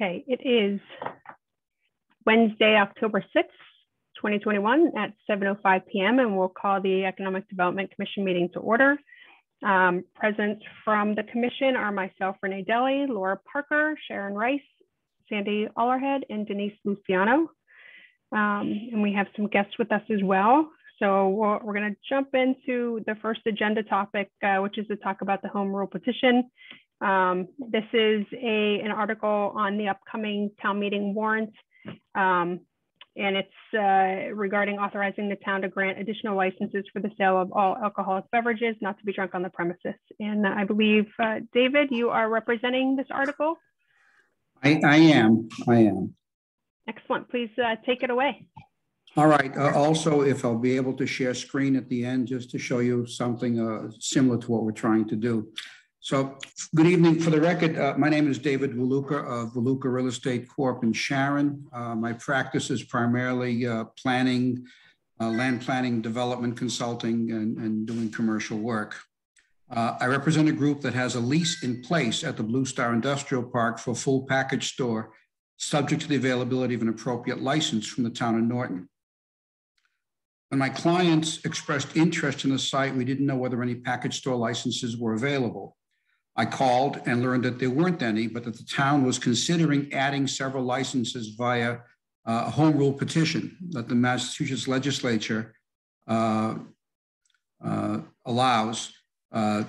Okay, it is Wednesday, October 6th, 2021 at 7:05 p.m. and we'll call the Economic Development Commission meeting to order. Present from the commission are myself, Renee Deli, Laura Parker, Sharon Rice, Sandy Allerhead, and Denise Luciano. And we have some guests with us as well. So we're going to jump into the first agenda topic, which is to talk about the home rule petition. This is an article on the upcoming town meeting warrant, and it's regarding authorizing the town to grant additional licenses for the sale of all alcoholic beverages not to be drunk on the premises. And I believe, David, you are representing this article? I am. Excellent. Please take it away. All right. Also, if I'll be able to share screen at the end, just to show you something similar to what we're trying to do. So good evening. For the record, my name is David Waluka of Waluka Real Estate Corp. in Sharon. My practice is primarily planning, land planning, development consulting, and doing commercial work. I represent a group that has a lease in place at the Blue Star Industrial Park for a full package store, subject to the availability of an appropriate license from the town of Norton. When my clients expressed interest in the site, we didn't know whether any package store licenses were available. I called and learned that there weren't any, but that the town was considering adding several licenses via a home rule petition that the Massachusetts legislature allows to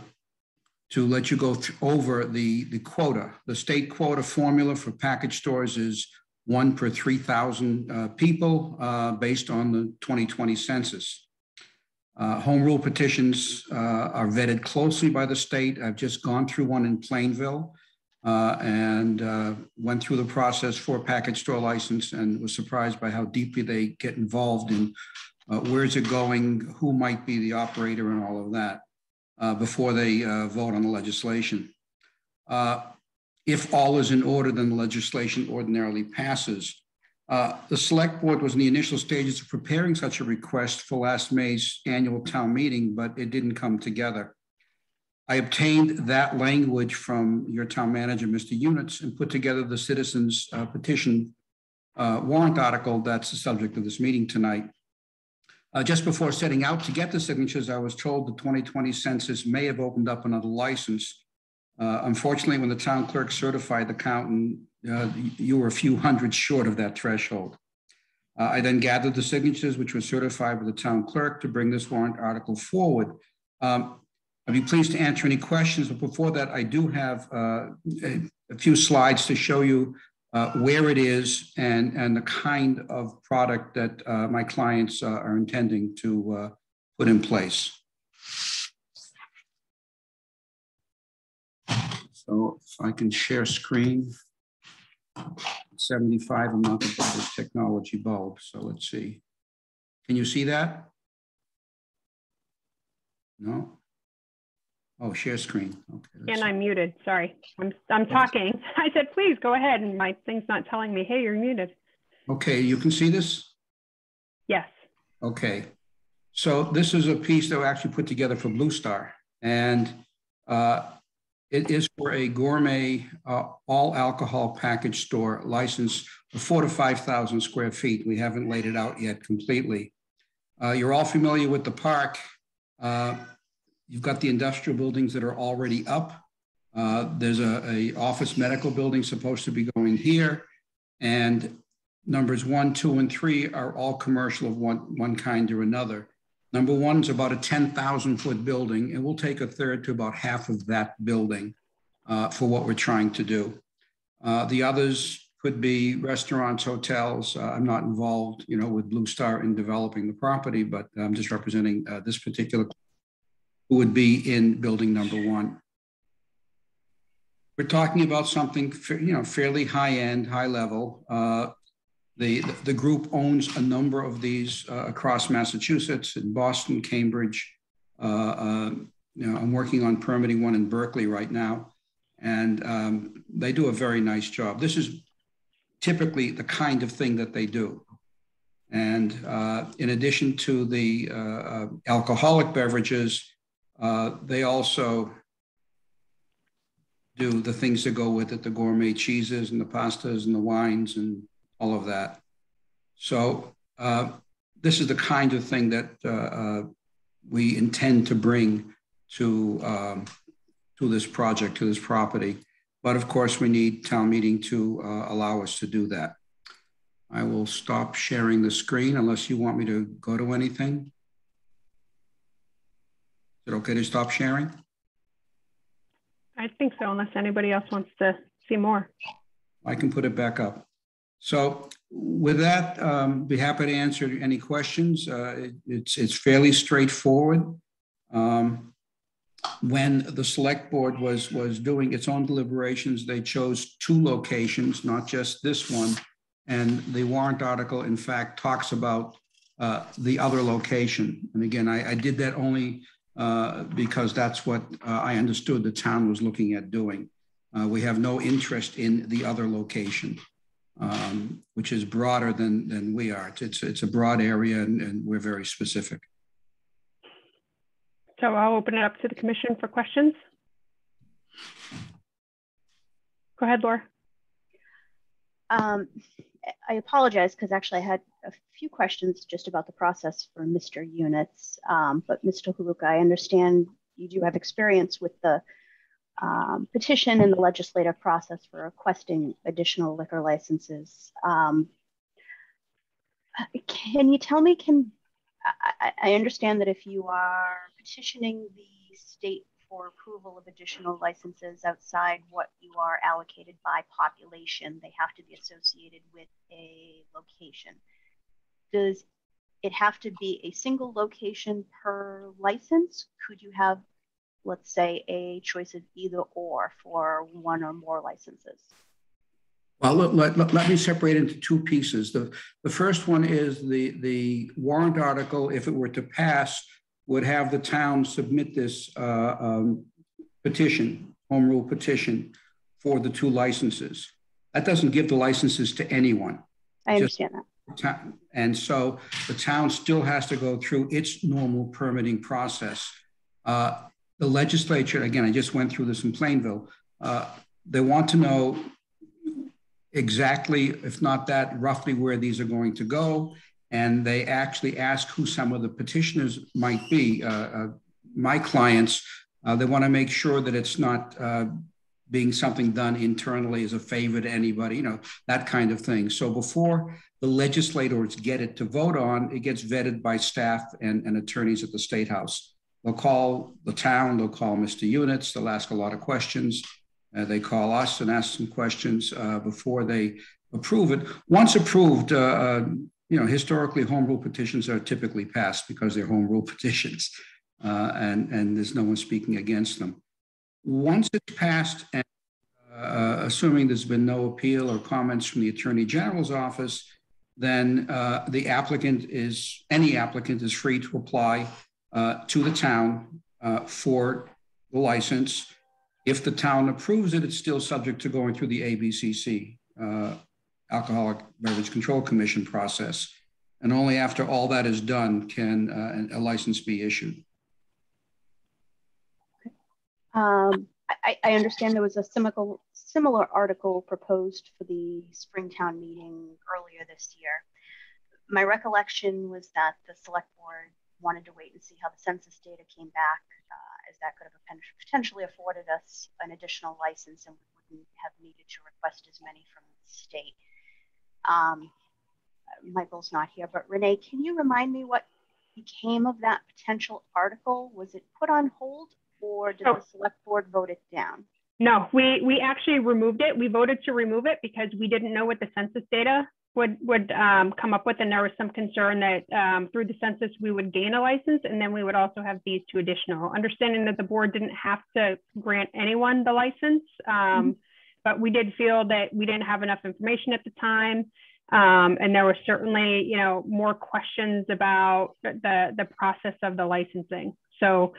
let you go over the quota. The state quota formula for package stores is 1 per 3,000 people based on the 2020 census. Home rule petitions are vetted closely by the state. I've just gone through one in Plainville and went through the process for a package store license and was surprised by how deeply they get involved in where's it going, who might be the operator and all of that before they vote on the legislation. If all is in order, then the legislation ordinarily passes. The select board was in the initial stages of preparing such a request for last May's annual town meeting, but it didn't come together. I obtained that language from your town manager, Mr. Units, and put together the citizens petition warrant article that's the subject of this meeting tonight. Just before setting out to get the signatures, I was told the 2020 census may have opened up another license. Unfortunately, when the town clerk certified the count, you were a few hundred short of that threshold. I then gathered the signatures, which were certified by the town clerk, to bring this warrant article forward. I'd be pleased to answer any questions, but before that, I do have a few slides to show you where it is and the kind of product that my clients are intending to put in place. So if I can share screen. 75, I'm not going to buy this technology bulb. So let's see. Can you see that? No? Oh, share screen. Okay. And I'm muted. Sorry. I'm talking. I said, please go ahead. And my thing's not telling me, hey, you're muted. Okay. You can see this? Yes. Okay. So this is a piece that we actually put together for Blue Star. And it is for a gourmet all alcohol package store license of 4,000 to 5,000 square feet. We haven't laid it out yet completely. You're all familiar with the park. You've got the industrial buildings that are already up. There's a office medical building supposed to be going here. And numbers 1, 2, and 3 are all commercial of one kind or another. Number 1 is about a 10,000-foot building, and we'll take a third to about half of that building for what we're trying to do. The others could be restaurants, hotels. I'm not involved, with Blue Star in developing the property, but I'm just representing this particular who would be in building number 1. We're talking about something, fairly high-end, high-level. The group owns a number of these across Massachusetts, in Boston, Cambridge. I'm working on permitting one in Berkeley right now, and they do a very nice job. This is typically the kind of thing that they do. And in addition to the alcoholic beverages, they also do the things that go with it, the gourmet cheeses and the pastas and the wines and all of that. So this is the kind of thing that we intend to bring to this project, to this property. But of course, we need town meeting to allow us to do that. I will stop sharing the screen unless you want me to go to anything. Is it okay to stop sharing? I think so, unless anybody else wants to see more. I can put it back up. So with that, be happy to answer any questions. It's fairly straightforward. When the select board was doing its own deliberations, they chose 2 locations, not just this one. And the warrant article, in fact, talks about the other location. And again, I did that only because that's what I understood the town was looking at doing. We have no interest in the other location, which is broader than we are. It's a broad area, and we're very specific. So I'll open it up to the commission for questions. Go ahead, Laura. I apologize because actually I had a few questions just about the process for Mr. Units, but Mr. Huluka, I understand you do have experience with the petition and the legislative process for requesting additional liquor licenses. Can you tell me, I understand that if you are petitioning the state for approval of additional licenses outside what you are allocated by population, they have to be associated with a location. Does it have to be a single location per license? Could you have, let's say, a choice of either or for one or more licenses? Well, let me separate into 2 pieces. The first one is the warrant article, if it were to pass, would have the town submit this petition, home rule petition, for the 2 licenses. That doesn't give the licenses to anyone. I understand that. And so the town still has to go through its normal permitting process. The legislature, again, I just went through this in Plainville, they want to know exactly, if not that, roughly where these are going to go. And they actually ask who some of the petitioners might be. My clients, they want to make sure that it's not being something done internally as a favor to anybody, you know, that kind of thing. So before the legislators get it to vote on, it gets vetted by staff and attorneys at the State House. They'll call the town, they'll call Mr. Units, they'll ask a lot of questions. They call us and ask some questions before they approve it. Once approved, you know, historically, home rule petitions are typically passed because they're home rule petitions, and there's no one speaking against them. Once it's passed, and assuming there's been no appeal or comments from the Attorney General's office, then any applicant is free to apply to the town for the license. If the town approves it, it's still subject to going through the ABCC, Alcoholic Beverage Control Commission process. And only after all that is done can a license be issued. I understand there was a similar article proposed for the Springtown meeting earlier this year. My recollection was that the select board wanted to wait and see how the census data came back, as that could have potentially afforded us an additional license, and we wouldn't have needed to request as many from the state. Michael's not here, but Renee, can you remind me what became of that potential article? Was it put on hold, or did the select board vote it down? No, we actually removed it. We voted to remove it because we didn't know what the census data would come up with, and there was some concern that through the census we would gain a license, and then we would also have these 2 additional. Understanding that the board didn't have to grant anyone the license, but we did feel that we didn't have enough information at the time, and there were certainly, you know, more questions about the process of the licensing. So,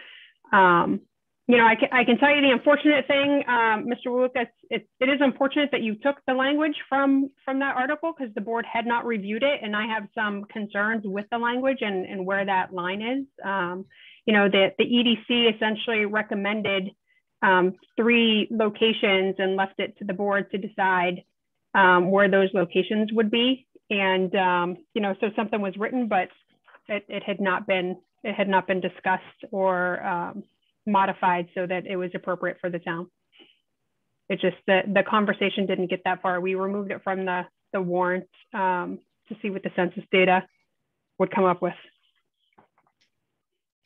you know, I can tell you the unfortunate thing, Mr. Lucas, it is unfortunate that you took the language from that article, because the board had not reviewed it, and I have some concerns with the language and where that line is. You know, the EDC essentially recommended 3 locations and left it to the board to decide where those locations would be. And, so something was written, but it had not been discussed or modified so that it was appropriate for the town. It just, the conversation didn't get that far. We removed it from the warrant to see what the census data would come up with.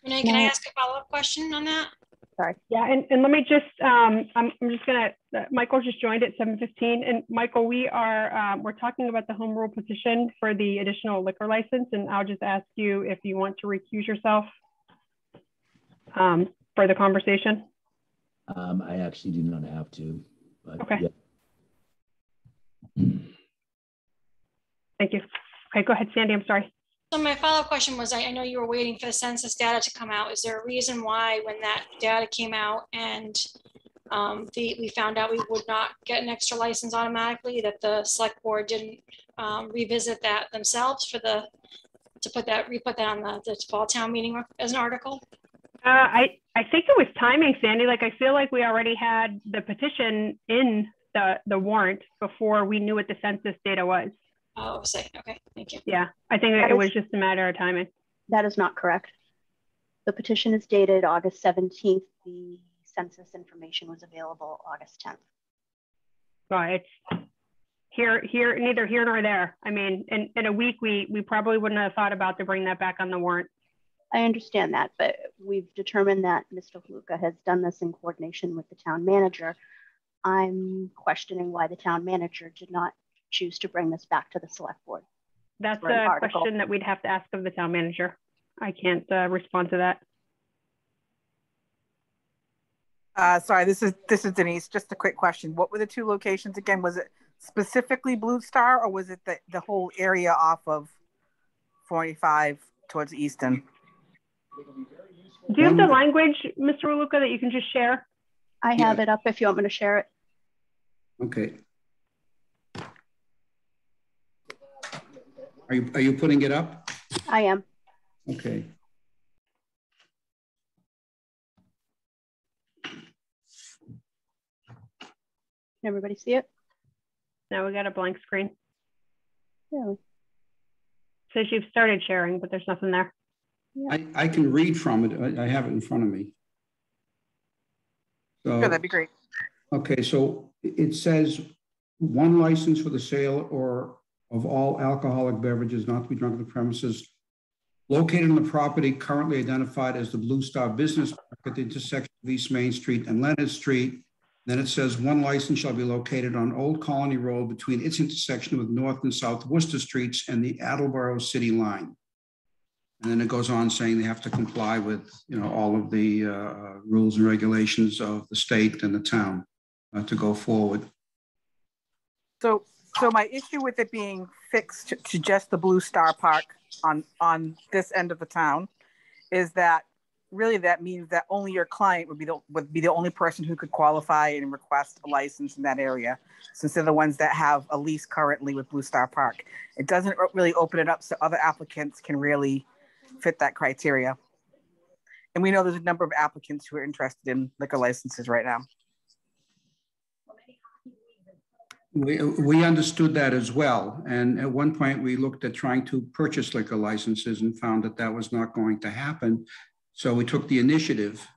Renee, can I ask a follow-up question on that? Sorry. Yeah, and let me just, I'm just gonna, Michael just joined at 7:15. And Michael, we're talking about the home rule petition for the additional liquor license. And I'll just ask you if you want to recuse yourself for the conversation. I actually do not have to, but okay. Yeah. Thank you. Okay, go ahead, Sandy, I'm sorry. So my follow-up question was, I know you were waiting for the census data to come out. Is there a reason why when that data came out and we found out we would not get an extra license automatically, that the select board didn't revisit that themselves re-put that on the fall town meeting as an article? I think it was timing, Sandy. Like, I feel like we already had the petition in the warrant before we knew what the census data was. Oh, okay, thank you. Yeah, I think it was just a matter of timing. That is not correct. The petition is dated August 17th. The census information was available August 10th. Well, it's neither here nor there. I mean, in a week, we probably wouldn't have thought about to bring that back on the warrant. I understand that, but we've determined that Mr. Haluka has done this in coordination with the town manager. I'm questioning why the town manager did not choose to bring this back to the select board. That's a question that we'd have to ask of the town manager. I can't respond to that. Sorry, this is Denise. Just a quick question. What were the 2 locations again? Was it specifically Blue Star, or was it the whole area off of 45 towards Easton? Do you have the language, Mr. Haluka, that you can just share? I have it up if you want me to share it. Okay. Are you putting it up? I am. Okay. Can everybody see it? Now we got a blank screen. Yeah. Says you've started sharing, but there's nothing there. Yeah. I can read from it. I have it in front of me. So, that'd be great. Okay, so it says 1 license for the sale or of all alcoholic beverages not to be drunk on the premises located on the property currently identified as the Blue Star Business Park at the intersection of East Main Street and Leonard Street. Then it says 1 license shall be located on Old Colony Road between its intersection with North and South Worcester Streets and the Attleboro City line. And then it goes on saying they have to comply with, all of the rules and regulations of the state and the town to go forward. So my issue with it being fixed to just the Blue Star Park on this end of the town is that really that means that only your client would be the only person who could qualify and request a license in that area, since they're the ones that have a lease currently with Blue Star Park. It doesn't really open it up so other applicants can really fit that criteria. And we know there's a number of applicants who are interested in liquor licenses right now. We understood that as well. And at one point we looked at trying to purchase liquor licenses and found that that was not going to happen. So we took the initiative.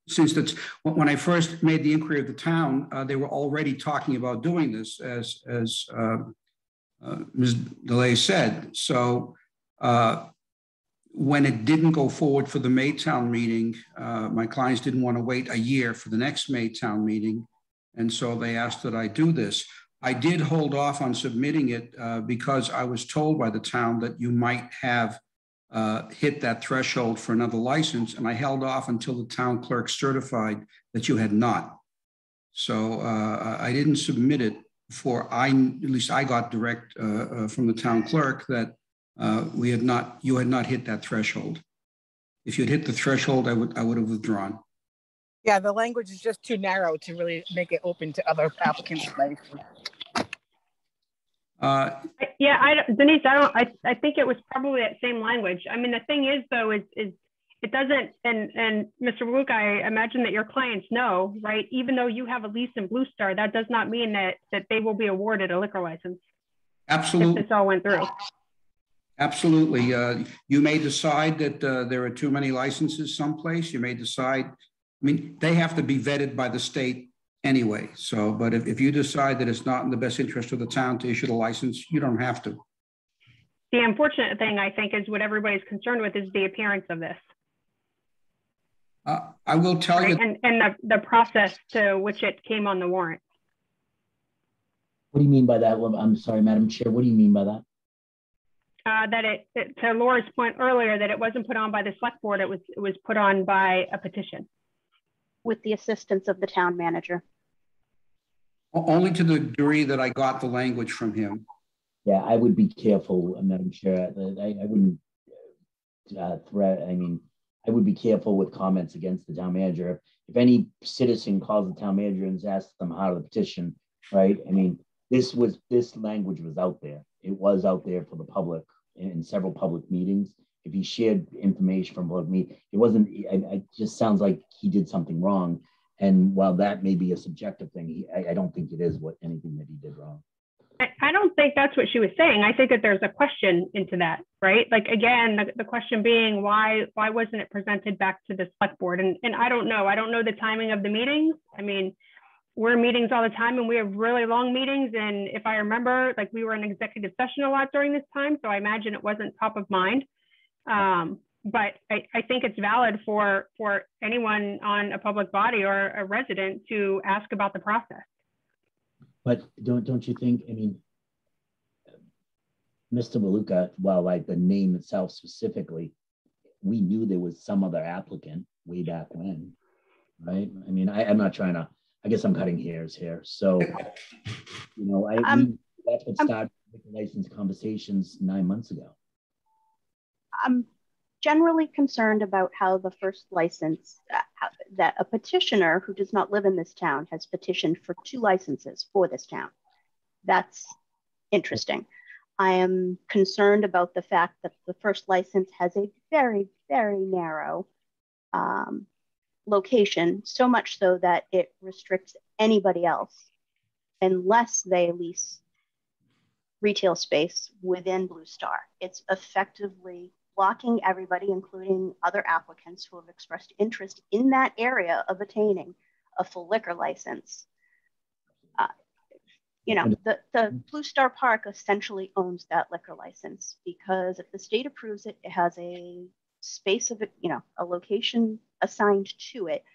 Since that's when I first made the inquiry of the town, they were already talking about doing this, as Ms. DeLay said. So when it didn't go forward for the Maytown meeting, my clients didn't want to wait a year for the next Maytown meeting. And so they asked that I do this. I did hold off on submitting it because I was told by the town that you might have hit that threshold for another license. And I held off until the town clerk certified that you had not. So I didn't submit it before at least I got direct from the town clerk that you had not hit that threshold. If you had hit the threshold, I would have withdrawn. Yeah, the language is just too narrow to really make it open to other applicants. Yeah, Denise, I think it was probably that same language. I mean, the thing is, though, is it doesn't, and Mr. Luke, I imagine that your clients know, right? Even though you have a lease in Blue Star, that does not mean that they will be awarded a liquor license. Absolutely. If this all went through. Absolutely. You may decide that there are too many licenses someplace. You may decide, I mean, they have to be vetted by the state anyway. So, but if you decide that it's not in the best interest of the town to issue the license, you don't have to. The unfortunate thing, I think, is what everybody's concerned with is the appearance of this. I will tell you. And the process to which it came on the warrant. What do you mean by that? I'm sorry, Madam Chair. What do you mean by that? To Laura's point earlier, that it wasn't put on by the select board, it was put on by a petition. With the assistance of the town manager. Only to the degree that I got the language from him. Yeah, I would be careful, Madam Chair. I wouldn't I would be careful with comments against the town manager. If any citizen calls the town manager and asks them how to petition, right? I mean, this language was out there. It was out there for the public in several public meetings. If he shared information from public meeting, it wasn't, it just sounds like he did something wrong. And while that may be a subjective thing, I don't think it is anything that he did wrong. I don't think that's what she was saying. I think that there's a question into that, right? Like, again, the question being, why wasn't it presented back to the select board? And I don't know. I don't know the timing of the meetings. I mean, we're in meetings all the time and we have really long meetings. And if I remember, like, we were in executive session a lot during this time. So I imagine it wasn't top of mind. But I think it's valid for anyone on a public body or a resident to ask about the process. But don't you think, I mean, Mr. Maluka, well, like the name itself specifically, we knew there was some other applicant way back when, right? I mean, I'm not trying to, I guess I'm cutting hairs here. So, you know, that's what started the license conversations 9 months ago. I'm generally concerned about how the first license, that a petitioner who does not live in this town has petitioned for 2 licenses for this town. That's interesting. I am concerned about the fact that the first license has a very, very narrow location, so much so that it restricts anybody else unless they lease retail space within Blue Star. It's effectively blocking everybody, including other applicants who have expressed interest in that area of attaining a full liquor license. You know, the Blue Star Park essentially owns that liquor license because if the state approves it, it has a space of it, you know, a location assigned to it.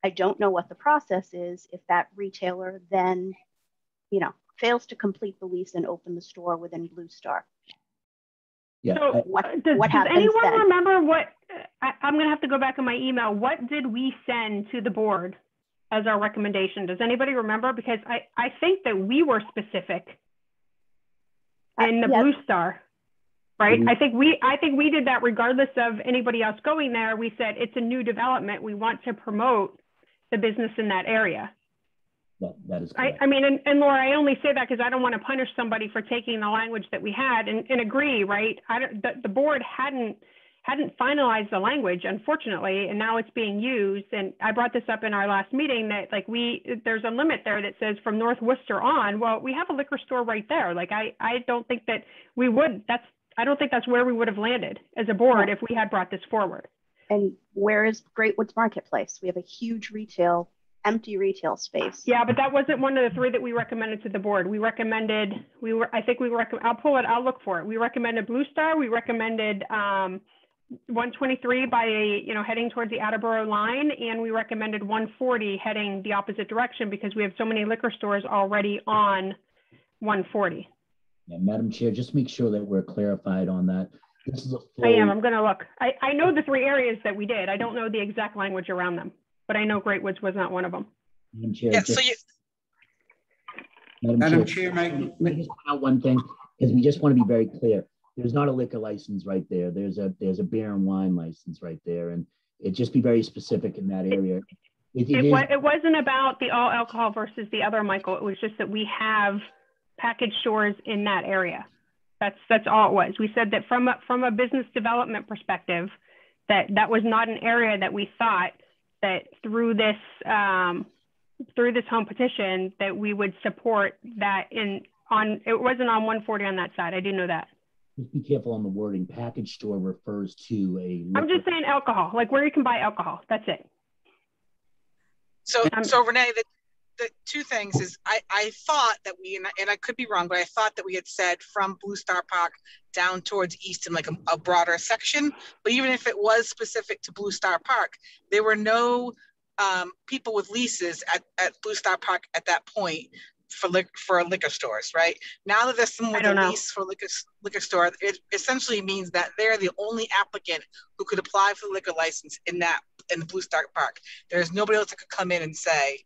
I don't know what the process is if that retailer then, you know, fails to complete the lease and open the store within Blue Star. Yeah. So what does happens anyone then? remember what, I'm going to have to go back in my email. What did we send to the board as our recommendation? Does anybody remember? Because I think that we were specific in the Blue Star, right? I think we did that regardless of anybody else going there. We said it's a new development. We want to promote the business in that area. That is correct. I mean, and Laura, I only say that because I don't want to punish somebody for taking the language that we had and agree, right? The board hadn't finalized the language, unfortunately, and now it's being used. And I brought this up in our last meeting that like there's a limit there that says from North Worcester on. Well, we have a liquor store right there. Like I don't think that we would. I don't think that's where we would have landed as a board if we had brought this forward. And where is Great Woods Marketplace? We have a huge empty retail space. Yeah, but that wasn't one of the 3 that we recommended to the board. I'll pull it, I'll look for it. We recommended Blue Star. We recommended 123 by, heading towards the Attleboro line. And we recommended 140 heading the opposite direction because we have so many liquor stores already on 140. Yeah, Madam Chair, just make sure that we're clarified on that. This is a full... I'm going to look. I know the 3 areas that we did. I don't know the exact language around them. But I know Great Woods was not one of them. Madam Chair, yeah, just, so you... Madam Chair, I just point out one thing, because we just want to be very clear. There's not a liquor license right there. There's a beer and wine license right there. And it just be very specific in that area. It wasn't about the all alcohol versus the other, Michael. It was just that we have package stores in that area. That's all it was. We said that from a business development perspective, that was not an area that we thought that through this home petition that we would support that it wasn't on 140 on that side. I do know that. Just be careful on the wording. Package store refers to a. I'm just saying alcohol, like where you can buy alcohol. That's it. So Renee, the two things is I thought that and I could be wrong, but I thought that we had said from Blue Star Park down towards Easton, like a broader section. But even if it was specific to Blue Star Park, there were no people with leases at Blue Star Park at that point for liquor stores, right? Now that there's someone with a lease for liquor store, it essentially means that they're the only applicant who could apply for the liquor license in the Blue Star Park. There's nobody else that could come in and say.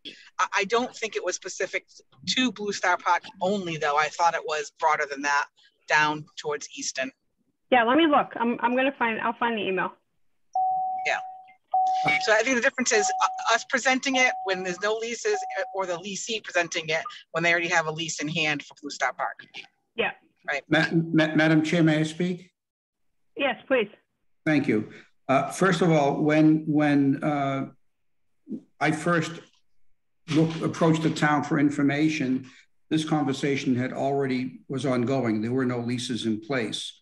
I don't think it was specific to Blue Star Park only, though. I thought it was broader than that, down towards Easton. Yeah, let me look. I'll find the email. Yeah. So I think the difference is us presenting it when there's no leases, or the leasee presenting it when they already have a lease in hand for Blue Star Park. Yeah. Right. Madam Chair, may I speak? Yes, please. Thank you. First of all, when I first approached the town for information, this conversation was ongoing. There were no leases in place.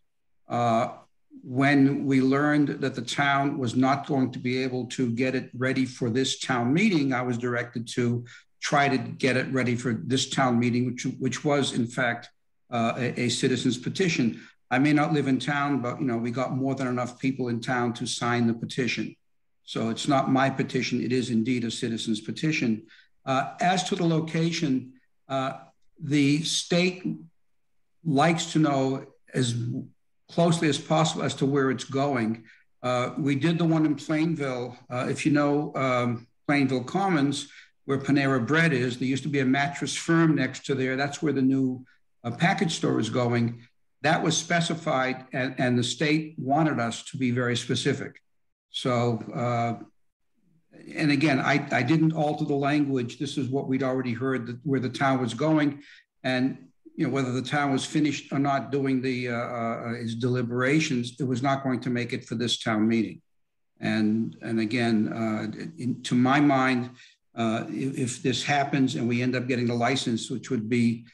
When we learned that the town was not going to be able to get it ready for this town meeting, I was directed to try to get it ready for this town meeting, which was in fact a citizen's petition. I may not live in town, but we got more than enough people in town to sign the petition. So it's not my petition, it is indeed a citizen's petition. As to the location, the state likes to know as closely as possible as to where it's going. We did the one in Plainville. If you know Plainville Commons, where Panera Bread is, there used to be a mattress firm next to there. That's where the new package store is going. That was specified, and the state wanted us to be very specific. So, and again, I didn't alter the language. This is what we'd already heard, where the town was going. And whether the town was finished or not doing its deliberations, it was not going to make it for this town meeting. And again, to my mind, if this happens and we end up getting the license, which would be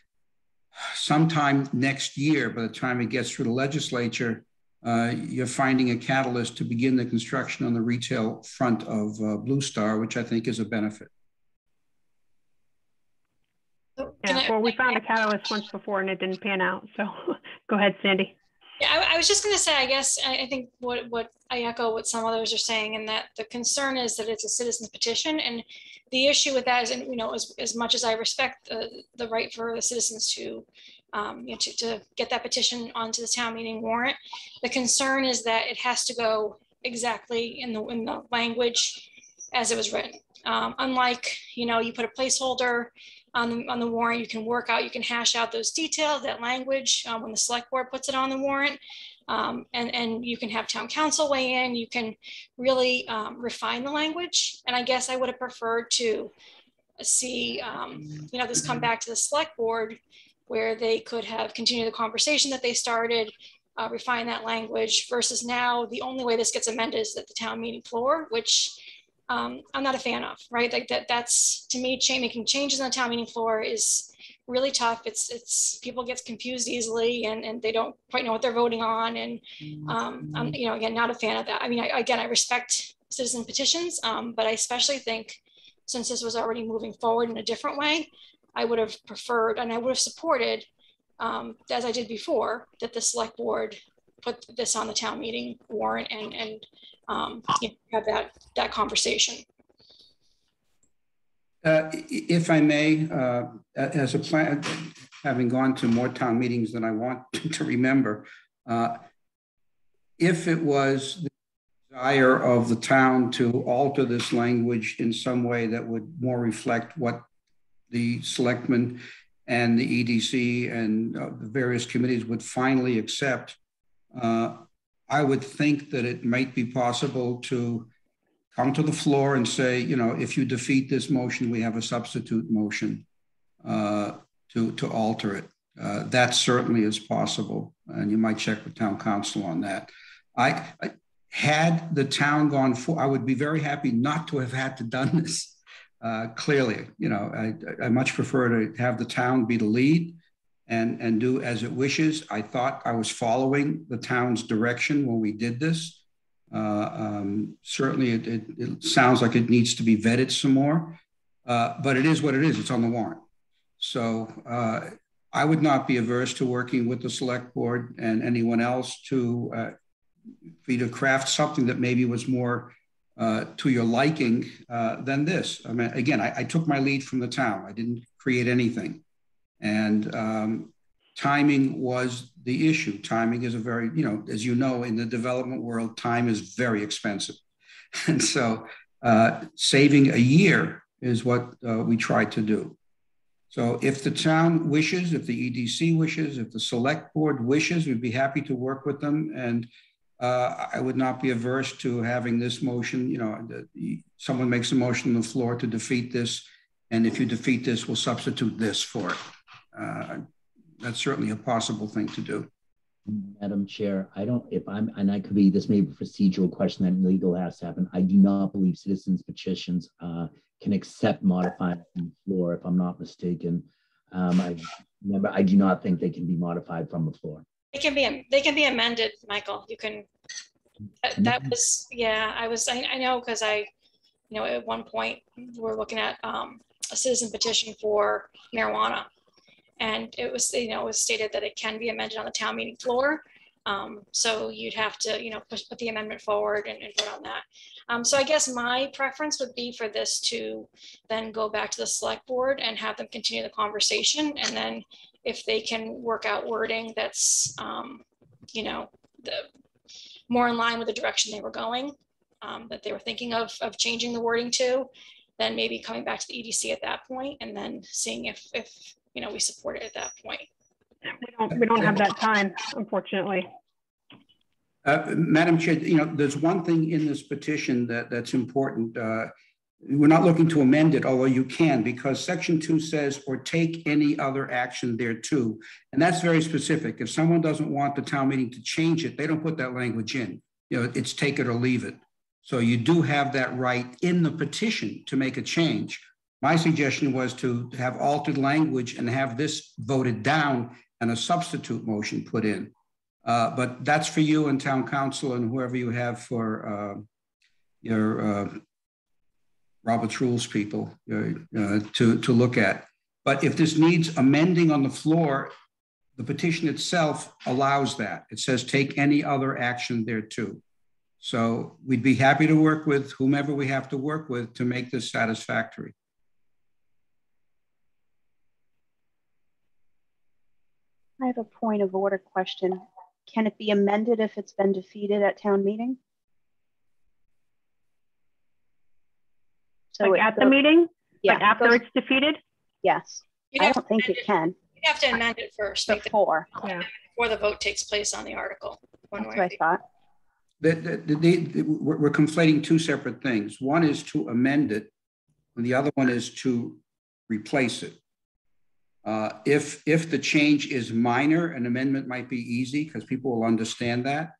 sometime next year, by the time it gets through the legislature, you're finding a catalyst to begin the construction on the retail front of Blue Star, which I think is a benefit. Yeah, well, we found a catalyst once before and it didn't pan out. So go ahead, Sandy. Yeah, I was just going to say, I guess, I think what I echo what some others are saying, and that the concern is that it's a citizen's petition. And the issue with that is, and as much as I respect the right for the citizens to get that petition onto the town meeting warrant, the concern is that it has to go exactly in the language as it was written. Unlike, you put a placeholder on the warrant, you can hash out those details, that language, when the select board puts it on the warrant, and you can have town council weigh in, you can really refine the language. And I guess I would have preferred to see, this come back to the select board where they could have continued the conversation that they started, refine that language, versus now the only way this gets amended is at the town meeting floor, which I'm not a fan of, right? Like that's to me, making changes on the town meeting floor is really tough. It's people get confused easily and they don't quite know what they're voting on. And I'm, again, not a fan of that. I mean, I respect citizen petitions, but I especially think since this was already moving forward in a different way, I would have preferred, and I would have supported, as I did before, that the select board put this on the town meeting warrant and have that conversation. If I may, as a plan, having gone to more town meetings than I want to remember, if it was the desire of the town to alter this language in some way that would more reflect what the selectmen and the EDC and the various committees would finally accept, I would think that it might be possible to come to the floor and say, if you defeat this motion, we have a substitute motion to alter it. That certainly is possible, and you might check with town council on that. had the town gone for, I would be very happy not to have had to done this. Clearly, you know, I much prefer to have the town be the lead and do as it wishes. I thought I was following the town's direction when we did this. Certainly, it sounds like it needs to be vetted some more, but it is what it is. It's on the warrant. So I would not be averse to working with the select board and anyone else to for you to craft something that maybe was more to your liking than this. I mean, again, I took my lead from the town. I didn't create anything. And timing was the issue. Timing is a very, you know, as you know, in the development world, time is very expensive. And so saving a year is what we tried to do. So if the town wishes, if the EDC wishes, if the select board wishes, we'd be happy to work with them. And I would not be averse to having this motion, you know, someone makes a motion on the floor to defeat this. And if you defeat this, we'll substitute this for it. That's certainly a possible thing to do. Madam Chair, and I could be, this may be a procedural question that legal has to happen. I do not believe citizens petitions can accept modifying from the floor, if I'm not mistaken. I do not think they can be modified from the floor. They can be amended, Michael. You can, that was, yeah, I know, because you know, at one point we're looking at a citizen petition for marijuana. And it was, you know, it was stated that it can be amended on the town meeting floor. So you'd have to, you know, put the amendment forward and vote on that. So I guess my preference would be for this to then go back to the select board and have them continue the conversation. And then if they can work out wording that's, you know, more in line with the direction they were going, that they were thinking of changing the wording to, then maybe coming back to the EDC at that point and then seeing if you know, we support it at that point. We don't have that time, unfortunately. Madam Chair, you know, there's one thing in this petition that's important. We're not looking to amend it, although you can, because section 2 says, or take any other action thereto. And that's very specific. If someone doesn't want the town meeting to change it, they don't put that language in. You know, it's take it or leave it. So you do have that right in the petition to make a change. My suggestion was to have altered language and have this voted down and a substitute motion put in. But that's for you and town council and whoever you have for your Robert's Rules people to look at. But if this needs amending on the floor, the petition itself allows that. It says take any other action thereto. So we'd be happy to work with whomever we have to work with to make this satisfactory. I have a point of order question. Can it be amended if it's been defeated at town meeting? So like at the meeting? Yeah. Like after it's defeated? Yes. I don't think it can. You'd have to amend it first. Before. Yeah. Before the vote takes place on the article. That's what I thought. We're conflating two separate things. One is to amend it, and the other one is to replace it. If the change is minor, an amendment might be easy because people will understand that.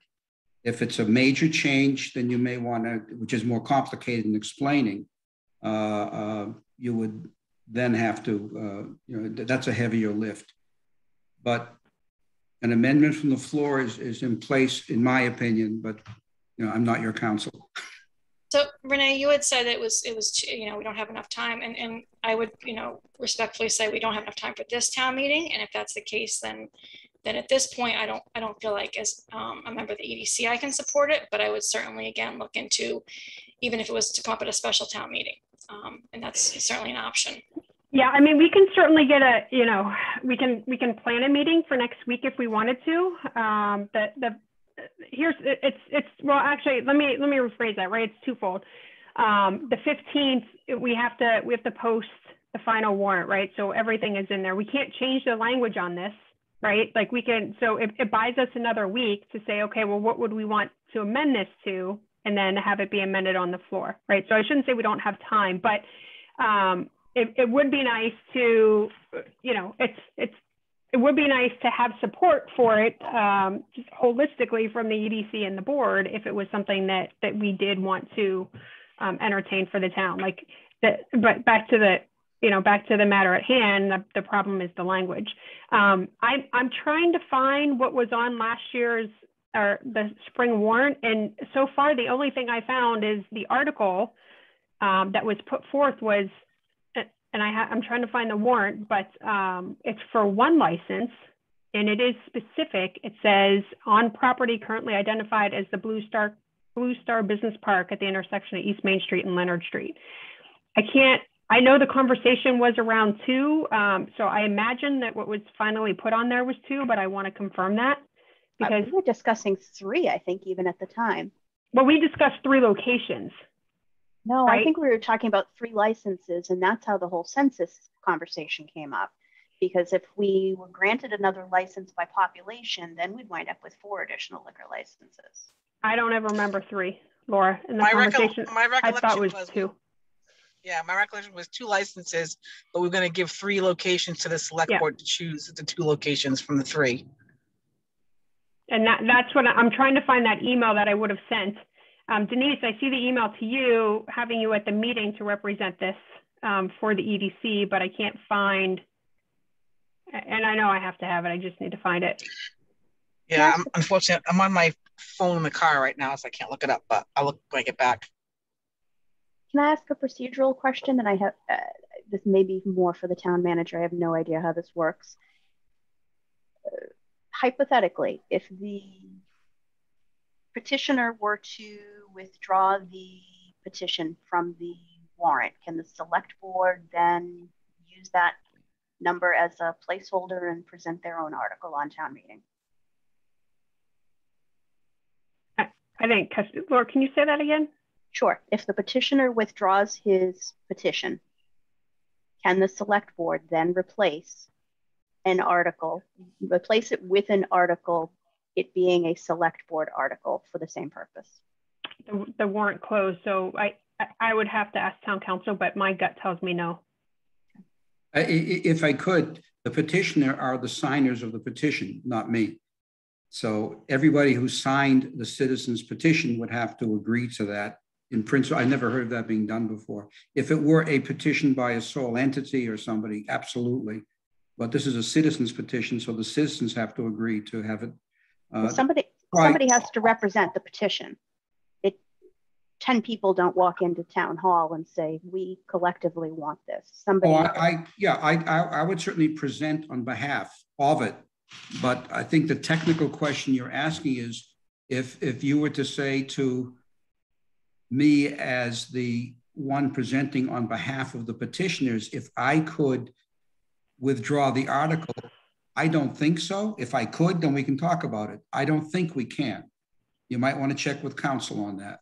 If it's a major change, then you may want to, which is more complicated in explaining, you would then have to, you know, that's a heavier lift. But an amendment from the floor is in place, in my opinion, but you know, I'm not your counsel. So Renee, you had said it was, you know, we don't have enough time, and I would, you know, respectfully say we don't have enough time for this town meeting. And if that's the case, then at this point, I don't feel like as a member of the EDC, I can support it, but I would certainly, again, look into, even if it was to come up at a special town meeting. And that's certainly an option. Yeah, I mean, we can certainly get a, you know, we can plan a meeting for next week if we wanted to. Well, actually, let me rephrase that, right? It's twofold. The 15th, we have to post the final warrant, right? So everything is in there. We can't change the language on this, right? Like we can, so it buys us another week to say, okay, well, what would we want to amend this to? And then have it be amended on the floor, right? So I shouldn't say we don't have time, but it would be nice to, you know, it would be nice to have support for it. Just holistically from the EDC and the board if it was something that we did want to entertain for the town. Like that, but back to the matter at hand, the problem is the language. I'm trying to find what was on last year's or the spring warrant, and so far the only thing I found is the article that was put forth was, and I'm trying to find the warrant, but it's for one license, and it is specific. It says on property currently identified as the Blue Star Business Park at the intersection of East Main Street and Leonard Street. I know the conversation was around 2, so I imagine that what was finally put on there was 2, but I want to confirm that because we were discussing 3, I think, even at the time. Well, we discussed 3 locations. No, right? I think we were talking about 3 licenses, and that's how the whole census conversation came up. Because if we were granted another license by population, then we'd wind up with 4 additional liquor licenses. I don't ever remember 3, Laura. In the My conversation, recollection I thought it was 2. Yeah, my recollection was 2 licenses, but we're going to give 3 locations to the select board to choose the 2 locations from the 3. And that's what I'm trying to find, that email that I would have sent. Denise, I see the email to you having you at the meeting to represent this for the EDC, but I can't find, and I know I have to have it, I just need to find it. Yeah, unfortunately, I'm on my phone in the car right now, so I can't look it up, but I'll look when I get back. Can I ask a procedural question? And I have, this may be more for the town manager. I have no idea how this works. Hypothetically, if the petitioner were to withdraw the petition from the warrant, can the select board then use that number as a placeholder and present their own article on town meeting? I think, Laura, can you say that again? Sure. If the petitioner withdraws his petition, can the select board then replace an article, replace it with an article, it being a select board article for the same purpose? The warrant closed, so I would have to ask town council, but my gut tells me no. If I could, the petitioner are the signers of the petition, not me. So everybody who signed the citizens petition would have to agree to that. In principle, I never heard of that being done before. If it were a petition by a sole entity or somebody, absolutely. But this is a citizens petition, so the citizens have to agree to have it. Somebody has to represent the petition. 10 people don't walk into town hall and say, we collectively want this. Somebody. I would certainly present on behalf of it. But I think the technical question you're asking is, if you were to say to me as the one presenting on behalf of the petitioners, if I could withdraw the article, I don't think so. If I could, then we can talk about it. I don't think we can. You might want to check with counsel on that.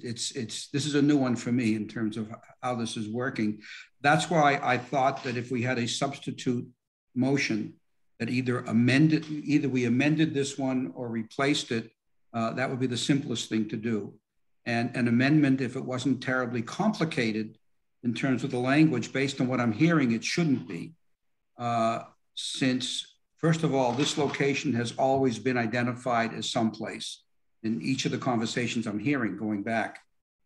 This is a new one for me in terms of how this is working. That's why I thought that if we had a substitute motion that either we amended this one or replaced it, that would be the simplest thing to do. And an amendment, if it wasn't terribly complicated in terms of the language, based on what I'm hearing, it shouldn't be. Since, first of all, this location has always been identified as someplace in each of the conversations I'm hearing going back.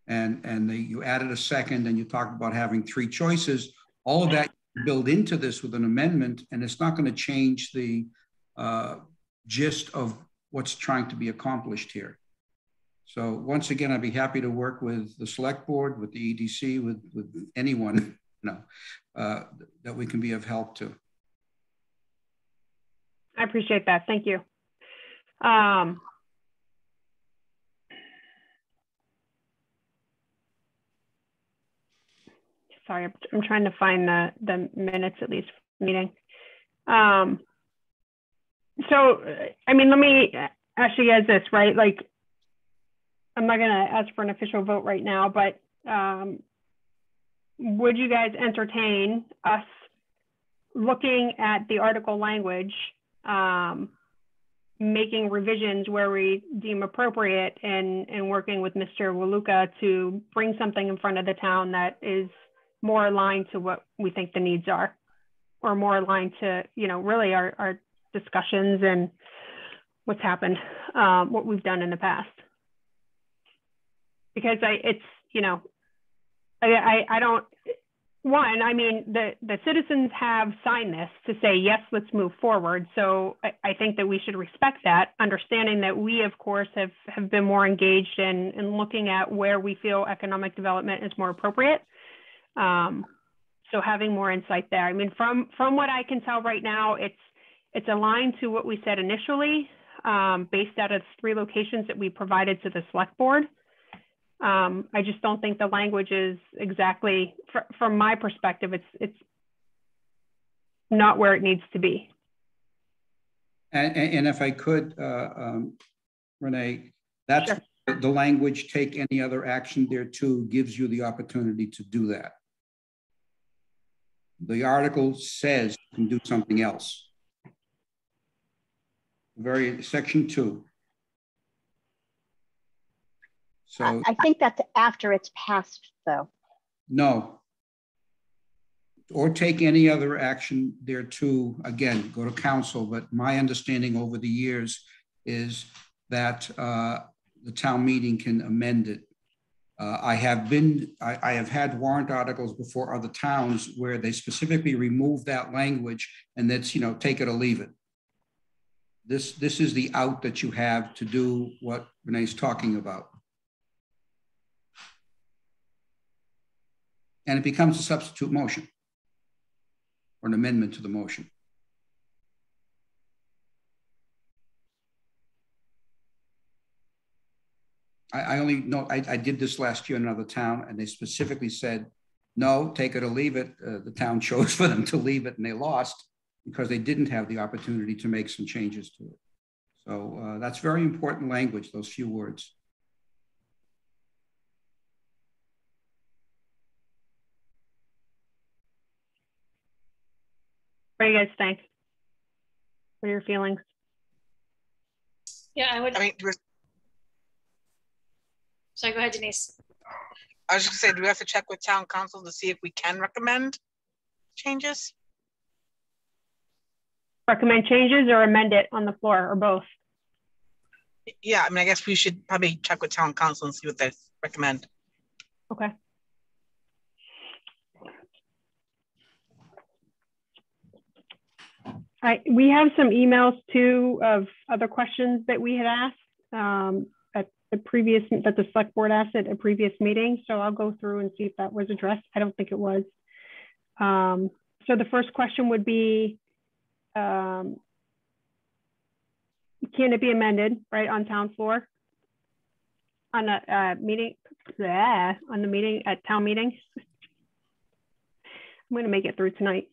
And you added a second and you talked about having 3 choices. All of that you build into this with an amendment, and it's not going to change the gist of what's trying to be accomplished here. So once again, I'd be happy to work with the select board, with the EDC, with anyone that we can be of help to. I appreciate that. Thank you. Sorry, I'm trying to find the minutes at least for the meeting. So, I mean, let me ask you guys this, right? Like, I'm not going to ask for an official vote right now, but would you guys entertain us looking at the article language, making revisions where we deem appropriate, and working with Mr. Waluka to bring something in front of the town that is more aligned to what we think the needs are, or more aligned to, really our discussions and what's happened, what we've done in the past. Because I don't, I mean, the citizens have signed this to say, yes, let's move forward. So I think that we should respect that, understanding that we, of course, have been more engaged in looking at where we feel economic development is more appropriate. So having more insight there. I mean, from what I can tell right now, it's aligned to what we said initially, based out of 3 locations that we provided to the select board. I just don't think the language is exactly, from my perspective, it's not where it needs to be. And if I could, Renee, that's Sure. The language, take any other action thereto, gives you the opportunity to do that. The article says you can do something else. Section 2. So I think that's after it's passed, though. no. Or take any other action thereto. Again, go to council. But my understanding over the years is that the town meeting can amend it. I have had warrant articles before other towns where they specifically remove that language, and that's, take it or leave it. This is the out that you have to do what Renee's talking about. And it becomes a substitute motion or an amendment to the motion. I only know, I did this last year in another town, and they specifically said, no, take it or leave it. The town chose for them to leave it, and they lost because they didn't have the opportunity to make some changes to it. So that's very important language, those few words. What do you guys think? What are your feelings? Yeah, I would. I mean, Sorry, go ahead, Denise. I was just gonna say, do we have to check with town council to see if we can recommend changes? Recommend changes or amend it on the floor, or both? Yeah, I mean, I guess we should probably check with town council and see what they recommend. Okay. We have some emails too of other questions that we had asked that the select board asked at a previous meeting. So I'll go through and see if that was addressed. I don't think it was. So the first question would be, can it be amended, right, on town floor? On a meeting, on the meeting at town meeting? I'm going to make it through tonight.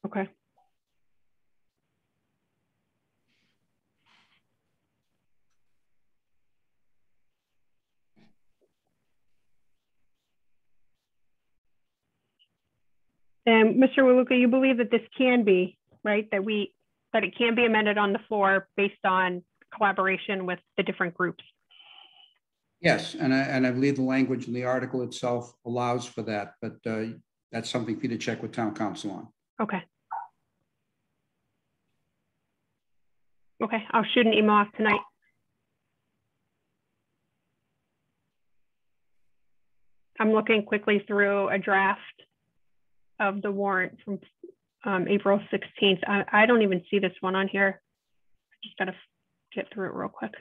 Okay. And Mr. Waluka, you believe that this can be, right, that it can be amended on the floor based on collaboration with the different groups? Yes, and I believe the language in the article itself allows for that, but that's something for you to check with town council on. Okay. Okay, I'll shoot an email off tonight. I'm looking quickly through a draft of the warrant from April 16th. I don't even see this one on here. I just gotta get through it real quick.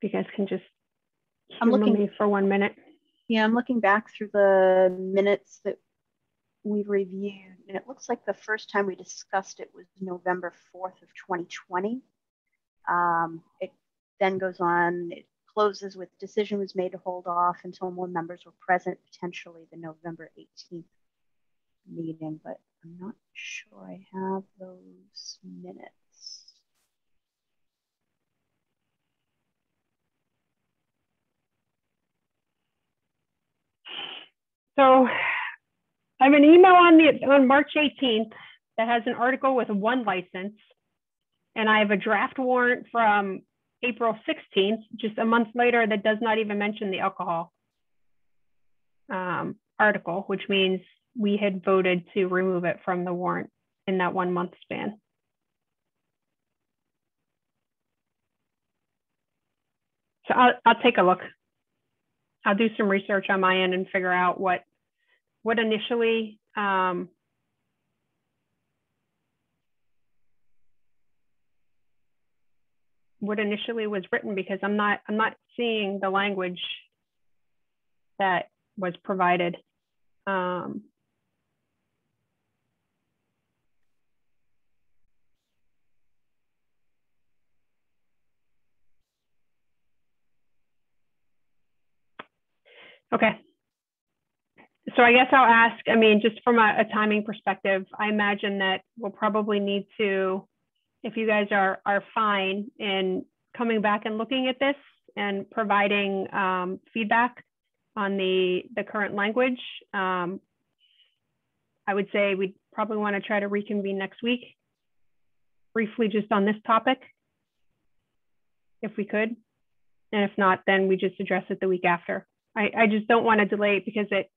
You guys can just humor me for 1 minute. Yeah, I'm looking back through the minutes that we've reviewed, and it looks like the first time we discussed it was November 4th of 2020. It then goes on, it closes with decision was made to hold off until more members were present, potentially the November 18th meeting, but I'm not sure I have those minutes. So I have an email on March 18th that has an article with one license, and I have a draft warrant from April 16th, just a month later, that does not even mention the alcohol article, which means we had voted to remove it from the warrant in that 1 month span. So I'll take a look. I'll do some research on my end and figure out what initially was written, because I'm not seeing the language that was provided. Okay. So I guess I'll ask, I mean, just from a timing perspective, I imagine that we'll probably need to, if you guys are fine in coming back and looking at this and providing feedback on the current language, I would say we'd probably want to try to reconvene next week, briefly just on this topic, if we could. And if not, then we just address it the week after. I just don't want to delay it, because it,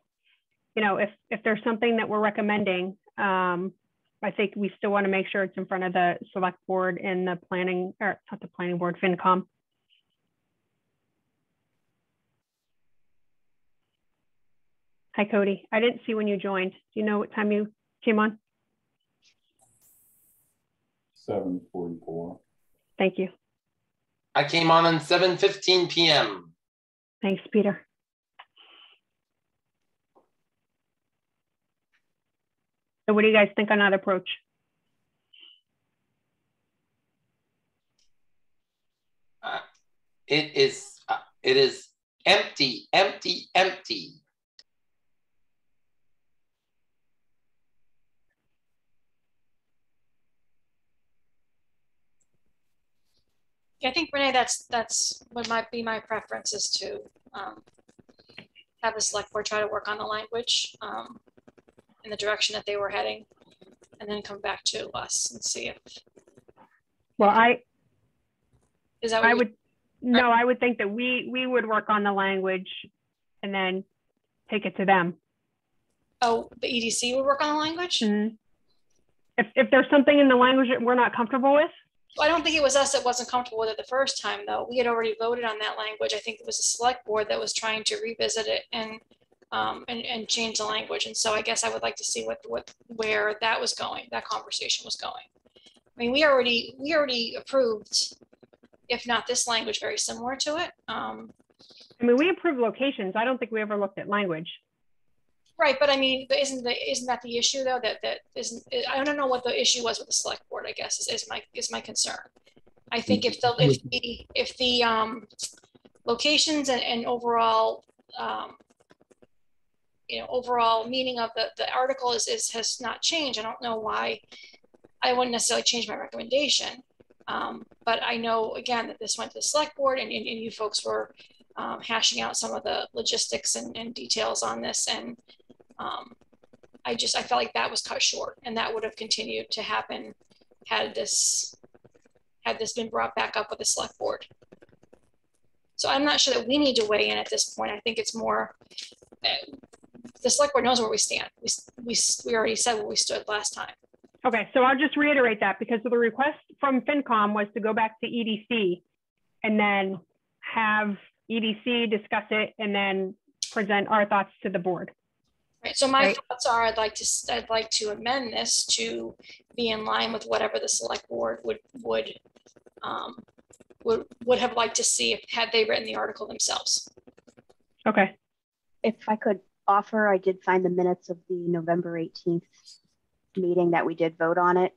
you know, if there's something that we're recommending, I think we still want to make sure it's in front of the select board and the planning, or not the planning board, FinCom. Hi, Cody. I didn't see when you joined. Do you know what time you came on? 7:44. Thank you. I came on 7:15 p.m. Thanks, Peter. So what do you guys think on that approach? It is empty, empty, empty. Yeah, I think, Renee, that's what might be my preference, is to have the select board try to work on the language in the direction that they were heading, and then come back to us and see if. Well, I would think that we would work on the language and then take it to them. Oh, the EDC would work on the language? Mm-hmm. If there's something in the language that we're not comfortable with. Well, I don't think it was us that wasn't comfortable with it the first time, though. We had already voted on that language. I think it was the select board that was trying to revisit it and change the language. And so I guess I would like to see where that was going, that conversation was going. I mean, we already approved, if not this language, very similar to it. I mean, we approved locations. I don't think we ever looked at language. Right, but I mean, isn't that the issue, though? That isn't. I don't know what the issue was with the select board, I guess, is my concern. I think if the locations and overall overall meaning of the article has not changed, I don't know why I wouldn't necessarily change my recommendation. But I know, again, that this went to the select board, and you folks were hashing out some of the logistics and details on this, and I felt like that was cut short, and that would have continued to happen had this been brought back up with the select board. So I'm not sure that we need to weigh in at this point. I think it's more the select board knows where we stand. We already said where we stood last time. Okay, so I'll just reiterate that, because the request from FinCom was to go back to EDC and then have EDC discuss it and then present our thoughts to the board. Right. So my thoughts are, I'd like to amend this to be in line with whatever the select board would have liked to see had they written the article themselves. Okay. If I could offer, I did find the minutes of the November 18th meeting that we did vote on it.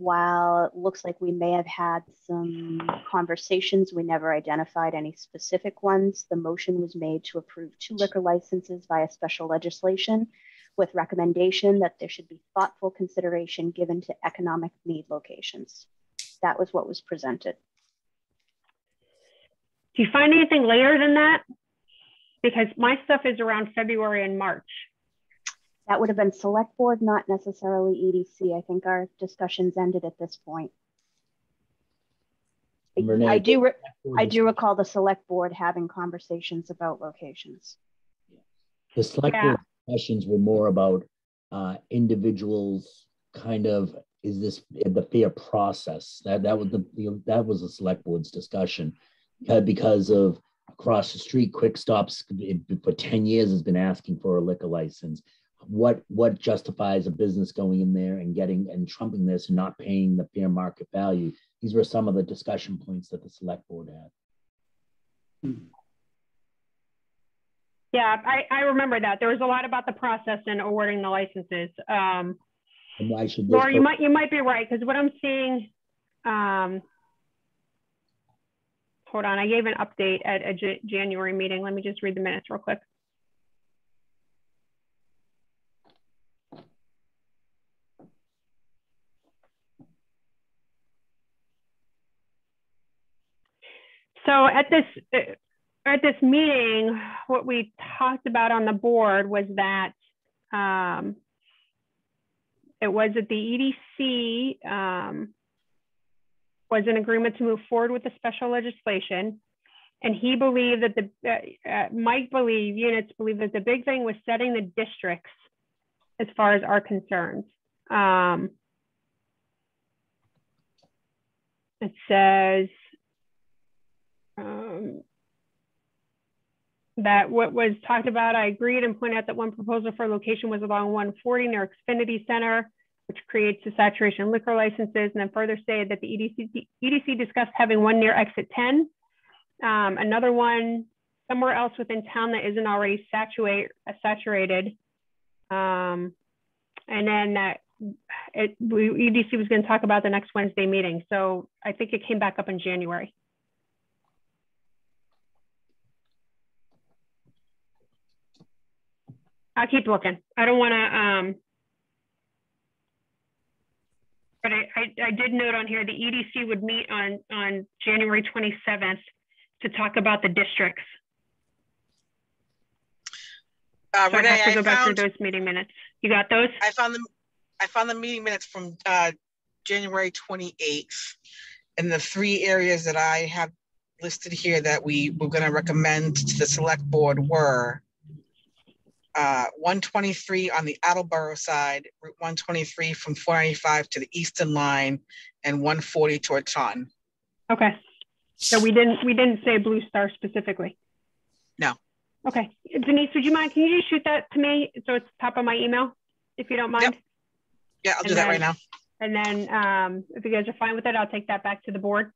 While it looks like we may have had some conversations, we never identified any specific ones. The motion was made to approve 2 liquor licenses via special legislation, with recommendation that there should be thoughtful consideration given to economic need locations. That was what was presented. Do you find anything later than that? because my stuff is around February and March. That would have been select board, not necessarily EDC. I think our discussions ended at this point. Renee, I do recall the select board having conversations about locations. The select board discussions were more about individuals kind of, is this the fair process? That was the select board's discussion, because of across the street, Quick Stops for 10 years has been asking for a liquor license. What justifies a business going in there and trumping this and not paying the fair market value? These were some of the discussion points that the select board had. Yeah, I remember that. There was a lot about the process and awarding the licenses. And why should this Laura, you might be right, because what I'm seeing, hold on, I gave an update at a January meeting. Let me just read the minutes real quick. So at this meeting, what we talked about on the board was that it was that the EDC was in agreement to move forward with the special legislation. And he believed that units believe that the big thing was setting the districts as far as our concerns. It says, that what was talked about, I agreed and pointed out that one proposal for location was along 140 near Xfinity Center, which creates the saturation liquor licenses, and then further stated that the EDC discussed having one near exit 10, another one somewhere else within town that isn't already saturated, and then that EDC was going to talk about the next Wednesday meeting. So I think it came back up in January. I'll keep looking. I don't want to, but I did note on here the EDC would meet on January 27th to talk about the districts. So Renee, I have to go back through those meeting minutes. You got those? I found the meeting minutes from January 28th, and the three areas that I have listed here that we were going to recommend to the select board were 123 on the Attleboro side, Route 123 from 495 to the Eastern line, and 140 toward Taunton. Okay, so we didn't say Blue Star specifically. No. Okay, Denise, would you mind? Can you just shoot that to me so it's top of my email, if you don't mind? Yep. Yeah, I'll do that right now. And then if you guys are fine with it, I'll take that back to the board.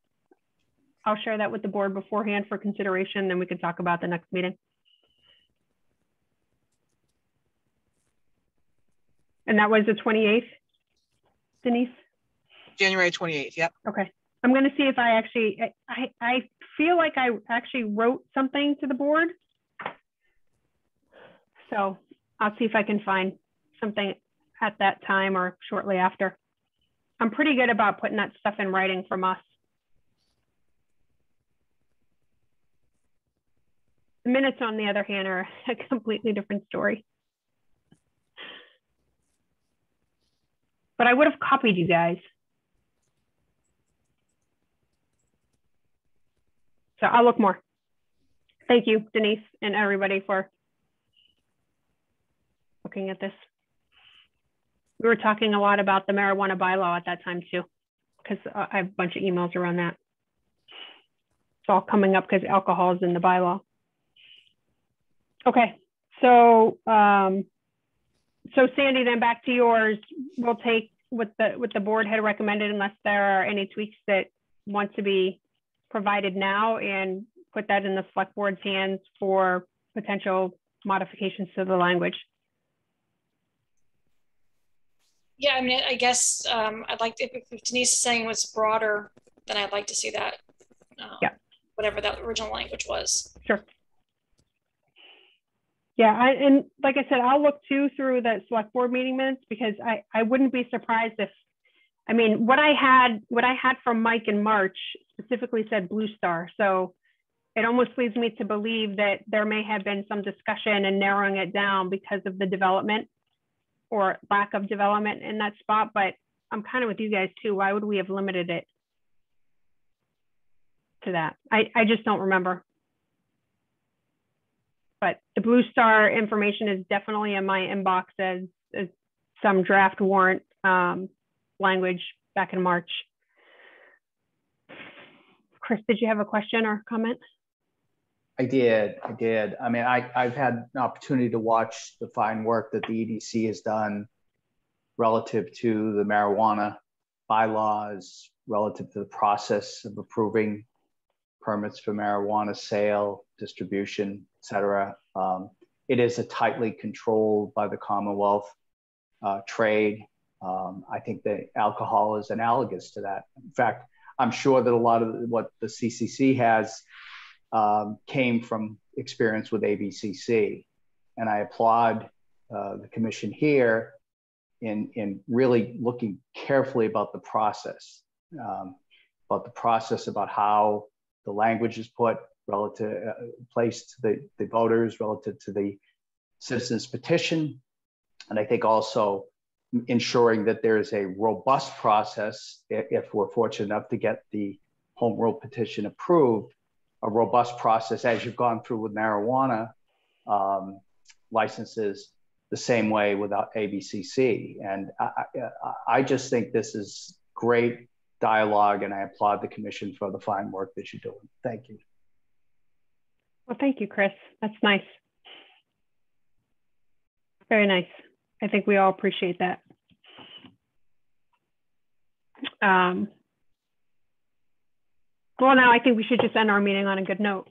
I'll share that with the board beforehand for consideration, then we can talk about the next meeting. And that was the 28th, Denise? January 28th, yep. Okay. I'm going to see if I feel like I actually wrote something to the board. So I'll see if I can find something at that time or shortly after. I'm pretty good about putting that stuff in writing from us. The minutes, on the other hand, are a completely different story. But I would have copied you guys. So I'll look more. Thank you, Denise, and everybody for looking at this. We were talking a lot about the marijuana bylaw at that time too, because I have a bunch of emails around that. It's all coming up because alcohol is in the bylaw. Okay, so so Sandy, then back to yours. We'll take what the board had recommended, unless there are any tweaks that want to be provided now, and put that in the select board's hands for potential modifications to the language. Yeah, I mean, I guess I'd like to, if Denise is saying what's broader, then I'd like to see that. Yeah. Whatever that original language was. Sure. Yeah, and like I said, I'll look too through the select board meeting minutes, because I wouldn't be surprised if, I mean, what I had from Mike in March specifically said Blue Star. So it almost leads me to believe that there may have been some discussion and narrowing it down because of the development or lack of development in that spot, but I'm kind of with you guys too. Why would we have limited it to that? I just don't remember. But the Blue Star information is definitely in my inbox as some draft warrant language back in March. Chris, did you have a question or comment? I did. I mean, I've had an opportunity to watch the fine work that the EDC has done relative to the marijuana bylaws, relative to the process of approving permits for marijuana sale, distribution, et cetera. It is a tightly controlled by the Commonwealth trade. I think that alcohol is analogous to that. In fact, I'm sure that a lot of what the CCC has came from experience with ABCC. And I applaud the commission here in really looking carefully about the process, about how the language is put relative, placed to the voters relative to the citizens petition. And I think also ensuring that there is a robust process, if we're fortunate enough to get the home rule petition approved, a robust process as you've gone through with marijuana licenses, the same way without ABCC. And I just think this is great dialogue, and I applaud the commission for the fine work that you're doing. Thank you. Well, thank you, Chris. That's nice. Very nice. I think we all appreciate that. Well, now I think we should just end our meeting on a good note.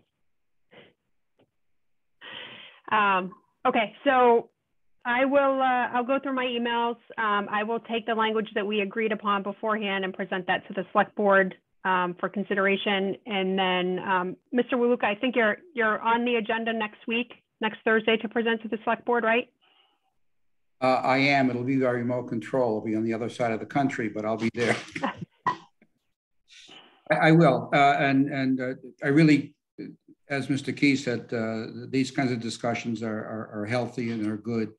Okay, so I'll go through my emails. I will take the language that we agreed upon beforehand and present that to the select board for consideration. And then Mr. Waluka, I think you're on the agenda next Thursday to present to the select board, right? I am. It'll be by remote control. I'll be on the other side of the country, but I'll be there. I will. And I really, as Mr. Key said, these kinds of discussions are healthy and are good.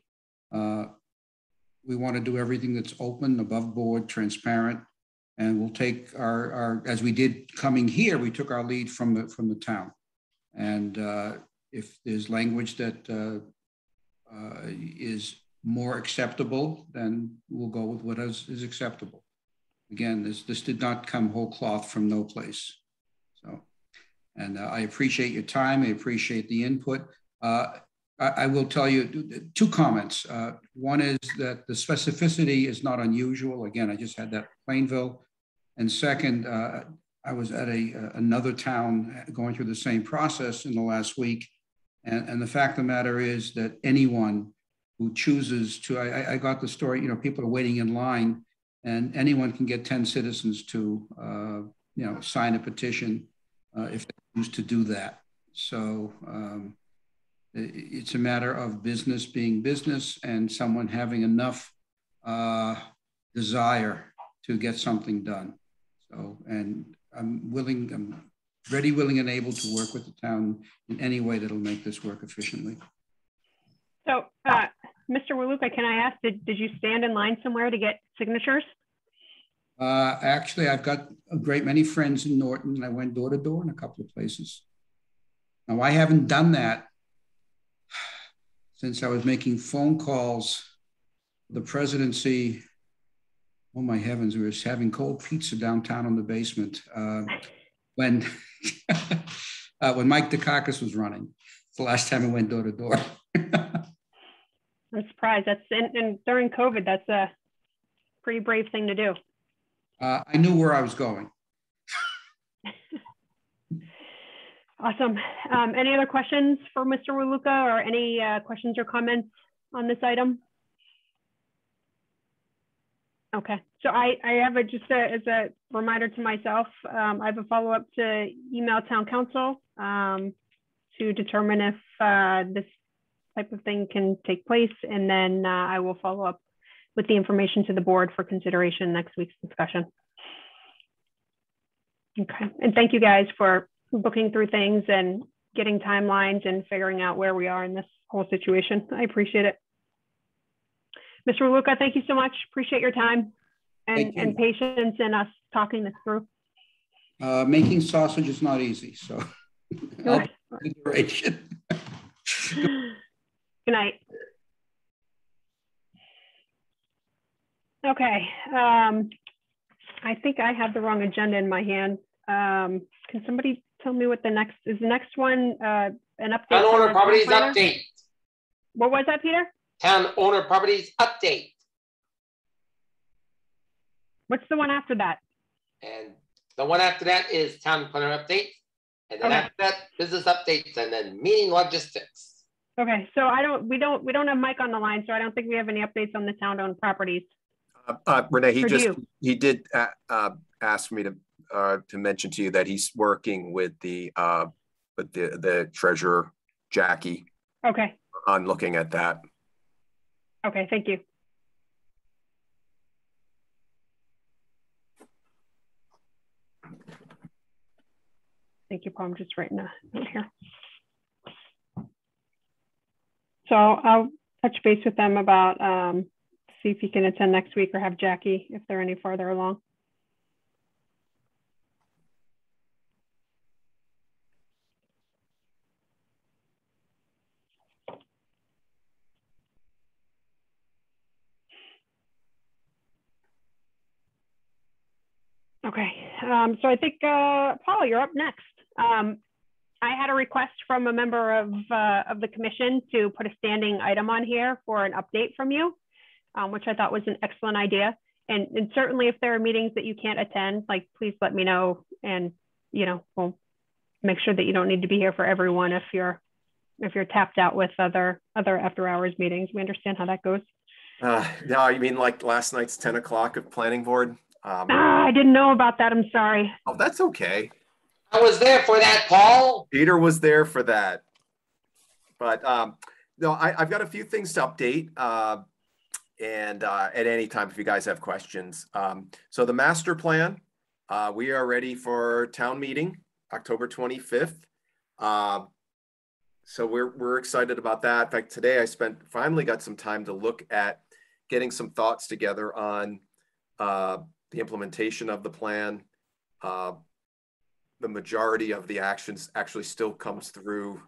We want to do everything that's open, above board, transparent, and we'll take our as we did coming here, we took our lead from the town. And if there's language that is more acceptable, then we'll go with what is acceptable. Again, this did not come whole cloth from no place. So, and I appreciate your time. I appreciate the input. I will tell you two comments. One is that the specificity is not unusual. Again, I just had that Plainville. And second, I was at another town going through the same process in the last week. And the fact of the matter is that anyone who chooses to, I got the story, people are waiting in line, and anyone can get 10 citizens to, sign a petition if they choose to do that. So it's a matter of business being business and someone having enough desire to get something done. So, and I'm ready, willing, and able to work with the town in any way that'll make this work efficiently. So, Mr. Waluka, can I ask, did you stand in line somewhere to get signatures? Actually, I've got a great many friends in Norton, and I went door to door in a couple of places. Now, I haven't done that since I was making phone calls for the presidency. Oh my heavens, we were having cold pizza downtown in the basement when Mike Dukakis was running. It's the last time I went door to door. I'm surprised. And during COVID, that's a pretty brave thing to do. I knew where I was going. Awesome. Any other questions for Mr. Waluka, or any questions or comments on this item? Okay, so I have just as a reminder to myself, I have a follow-up to email town council to determine if this type of thing can take place, and then I will follow up with the information to the board for consideration next week's discussion. Okay, and thank you guys for looking through things and getting timelines and figuring out where we are in this whole situation. I appreciate it. Mr. Luca, thank you so much. Appreciate your time and patience in us talking this through. Making sausage is not easy, so. Good night. Okay. I think I have the wrong agenda in my hand. Can somebody tell me what the next is? The next one, an update. Town owner properties update. What was that, Peter? Town owner properties update. What's the one after that? And the one after that is town planner updates. And then after that, business updates, and then meeting logistics. Okay, so we don't have Mike on the line, so I don't think we have any updates on the town-owned properties. Renee, he did ask me to mention to you that he's working with the treasurer, Jackie. Okay. On looking at that. Okay, thank you. Thank you, Paul. I'm just writing a note here. So I'll touch base with them about see if he can attend next week or have Jackie if they're any farther along. Okay, so I think, Paul, you're up next. I had a request from a member of the commission to put a standing item on here for an update from you, which I thought was an excellent idea. And certainly if there are meetings that you can't attend, like, please let me know, and, you know, we'll make sure that you don't need to be here for everyone if you're tapped out with other after hours meetings. We understand how that goes. No, you mean like last night's 10 o'clock of planning board? I didn't know about that. I'm sorry. Oh, that's okay. I was there for that, Paul. Peter was there for that. But no, I've got a few things to update. And at any time, if you guys have questions. So the master plan, we are ready for town meeting, October 25th. So we're excited about that. In fact, today I finally got some time to look at getting some thoughts together on the implementation of the plan. The majority of the actions actually still comes through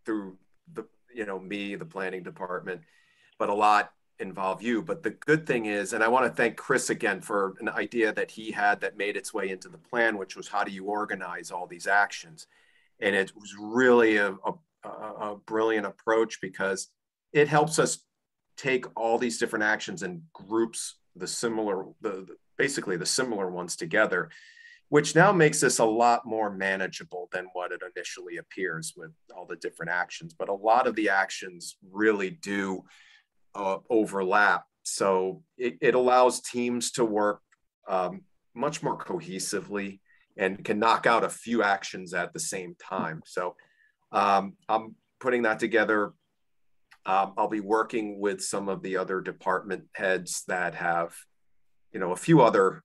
me, the planning department, but a lot involve you. But the good thing is, and I want to thank Chris again for an idea that he had that made its way into the plan, which was how do you organize all these actions? And it was really a brilliant approach, because it helps us take all these different actions and groups basically the similar ones together, which now makes this a lot more manageable than what it initially appears with all the different actions. But a lot of the actions really do overlap. So it allows teams to work much more cohesively and can knock out a few actions at the same time. So I'm putting that together. I'll be working with some of the other department heads that have, a few other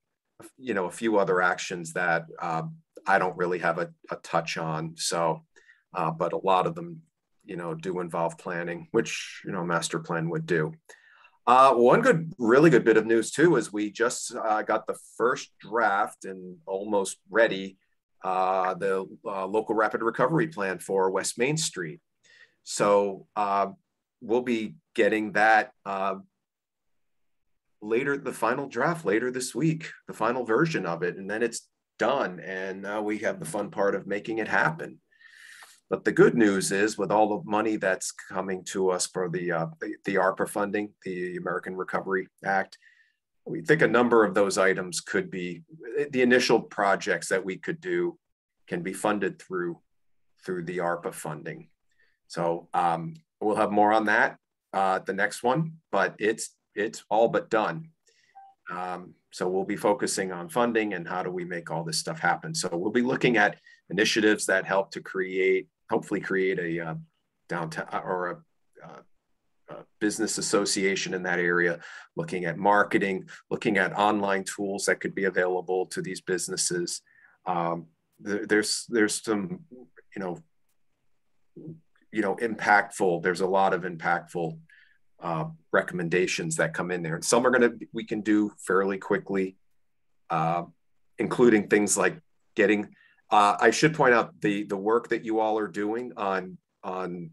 actions that I don't really have a touch on. So, but a lot of them, do involve planning, which, master plan would do. One really good bit of news too, is we just got the first draft and almost ready, the local rapid recovery plan for West Main Street. So we'll be getting that the final draft later this week, the final version of it, and then it's done. And now we have the fun part of making it happen. But the good news is, with all the money that's coming to us for the ARPA funding, the American Recovery Act, we think a number of those items could be, the initial projects that we could do can be funded through the ARPA funding. So we'll have more on that the next one, but it's all but done. So we'll be focusing on funding and how do we make all this stuff happen. So we'll be looking at initiatives that help to hopefully create a downtown or a business association in that area, looking at marketing, looking at online tools that could be available to these businesses, there's some, impactful, there's a lot of impactful recommendations that come in there. And some we can do fairly quickly, including things like getting, I should point out the work that you all are doing on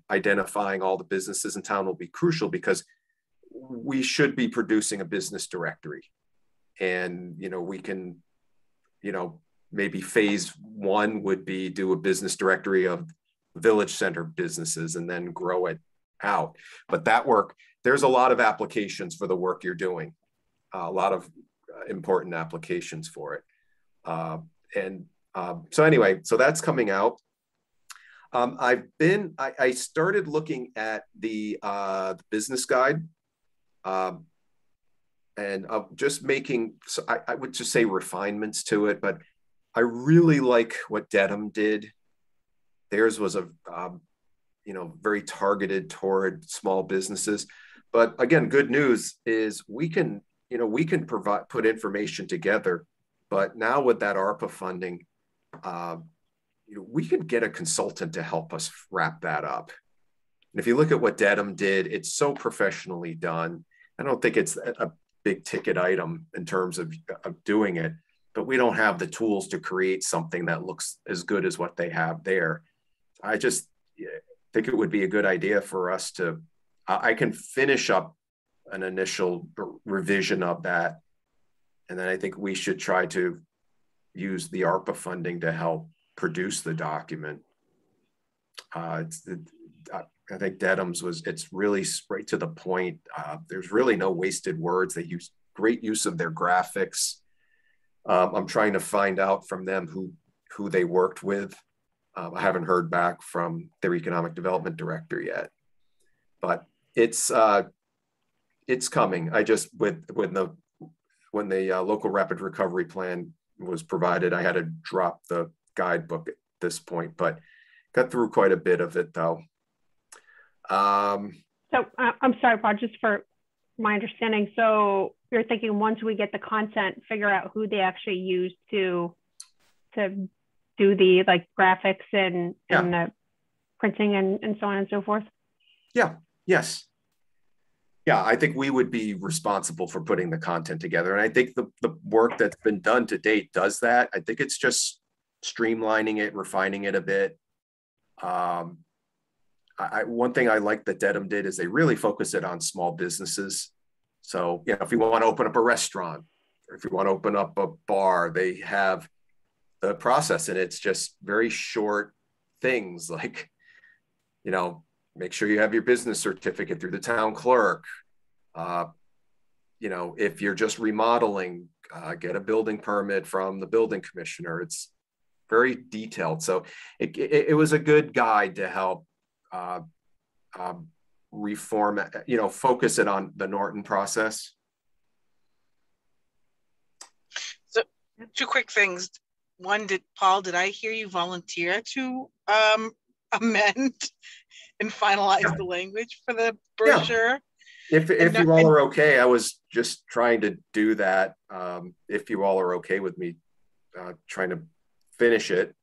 identifying all the businesses in town will be crucial, because we should be producing a business directory. And, we can, maybe phase one would be do a business directory of village center businesses and then grow it out. But that work, there's a lot of applications for the work you're doing, a lot of important applications for it. So anyway, so that's coming out. I started looking at the business guide, and just making, so I would just say refinements to it, but I really like what Dedham did. Theirs was a, very targeted toward small businesses. But again, good news is we can put information together, but now with that ARPA funding, we could get a consultant to help us wrap that up. And if you look at what Dedham did, it's so professionally done. I don't think it's a big ticket item in terms of doing it, but we don't have the tools to create something that looks as good as what they have there. I just think it would be a good idea for us to, I can finish up an initial revision of that. And then I think we should try to use the ARPA funding to help produce the document. I think Dedham's it's really straight to the point. There's really no wasted words. They use great use of their graphics. I'm trying to find out from them who they worked with. I haven't heard back from their economic development director yet, but it's coming. I just, when the local rapid recovery plan was provided, I had to drop the guidebook at this point, but got through quite a bit of it though. So I'm sorry, Paul, just for my understanding. So you're thinking once we get the content, figure out who they actually use to do the graphics and the printing and so on and so forth? Yeah, yes. Yeah, I think we would be responsible for putting the content together. And I think the work that's been done to date does that. I think it's just streamlining it, refining it a bit. One thing I like that Dedham did is they really focus it on small businesses. So, if you want to open up a restaurant, or if you want to open up a bar, they have the process, and it's just very short things like, make sure you have your business certificate through the town clerk. If you're just remodeling, get a building permit from the building commissioner. It's very detailed. So it was a good guide to help reform, focus it on the Norton process. So 2 quick things. One, Paul, did I hear you volunteer to amend and finalize the language for the brochure? Yeah. If you all are okay, I was just trying to do that. If you all are okay with me trying to finish it.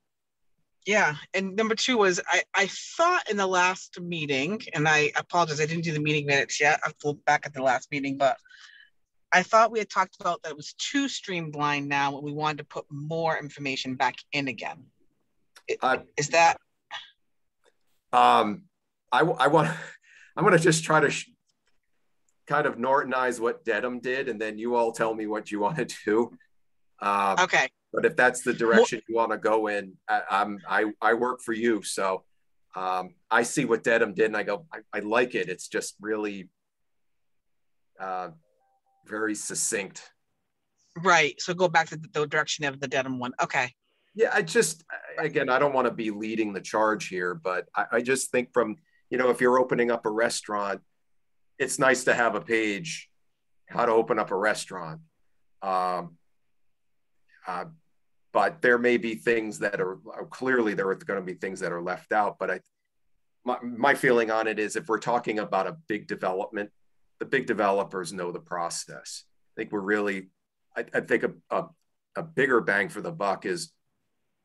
Yeah, and number 2 was I thought in the last meeting, and I apologize, I didn't do the meeting minutes yet. I'll look back at the last meeting, but I thought we had talked about that it was too streamlined now, and we wanted to put more information back in again. Is that? I'm going to just try to kind of Nortonize what Dedham did, and then you all tell me what you want to do. Okay. But if that's the direction you want to go in, I work for you. So I see what Dedham did and I go, I like it. It's just really very succinct. Right. So go back to the direction of the Dedham one. Okay. Yeah, again, I don't want to be leading the charge here, but I just think from, if you're opening up a restaurant, it's nice to have a page, how to open up a restaurant. But there may be things that are clearly there are going to be things that are left out. But my feeling on it is if we're talking about a big development, the big developers know the process. I think I think a bigger bang for the buck is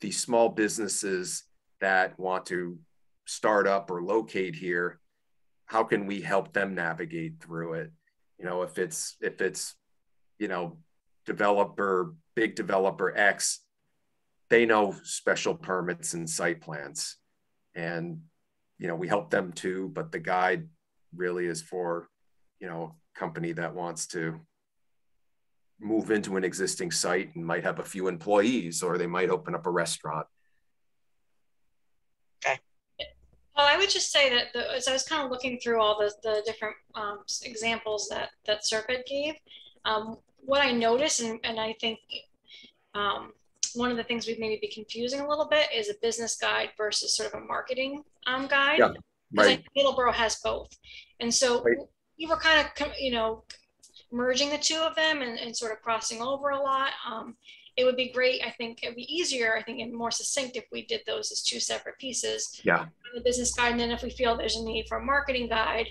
these small businesses that want to start up or locate here, how can we help them navigate through it? You know, if it's, you know, big developer X, they know special permits and site plans, and, you know, we help them too, but the guide really is for, you know, a company that wants to move into an existing site and might have a few employees, or they might open up a restaurant. Well, I would just say that as I was kind of looking through all the different examples that Serpent gave, what I noticed, and I think one of the things we'd maybe be confusing a little bit is a business guide versus sort of a marketing guide. Yeah, because right. I think Middleborough has both. And so right. we were kind of, you know, merging the two of them and sort of crossing over a lot. It would be great. I think it'd be easier, I think, and more succinct if we did those as two separate pieces. Yeah. The business guide, and then if we feel there's a need for a marketing guide,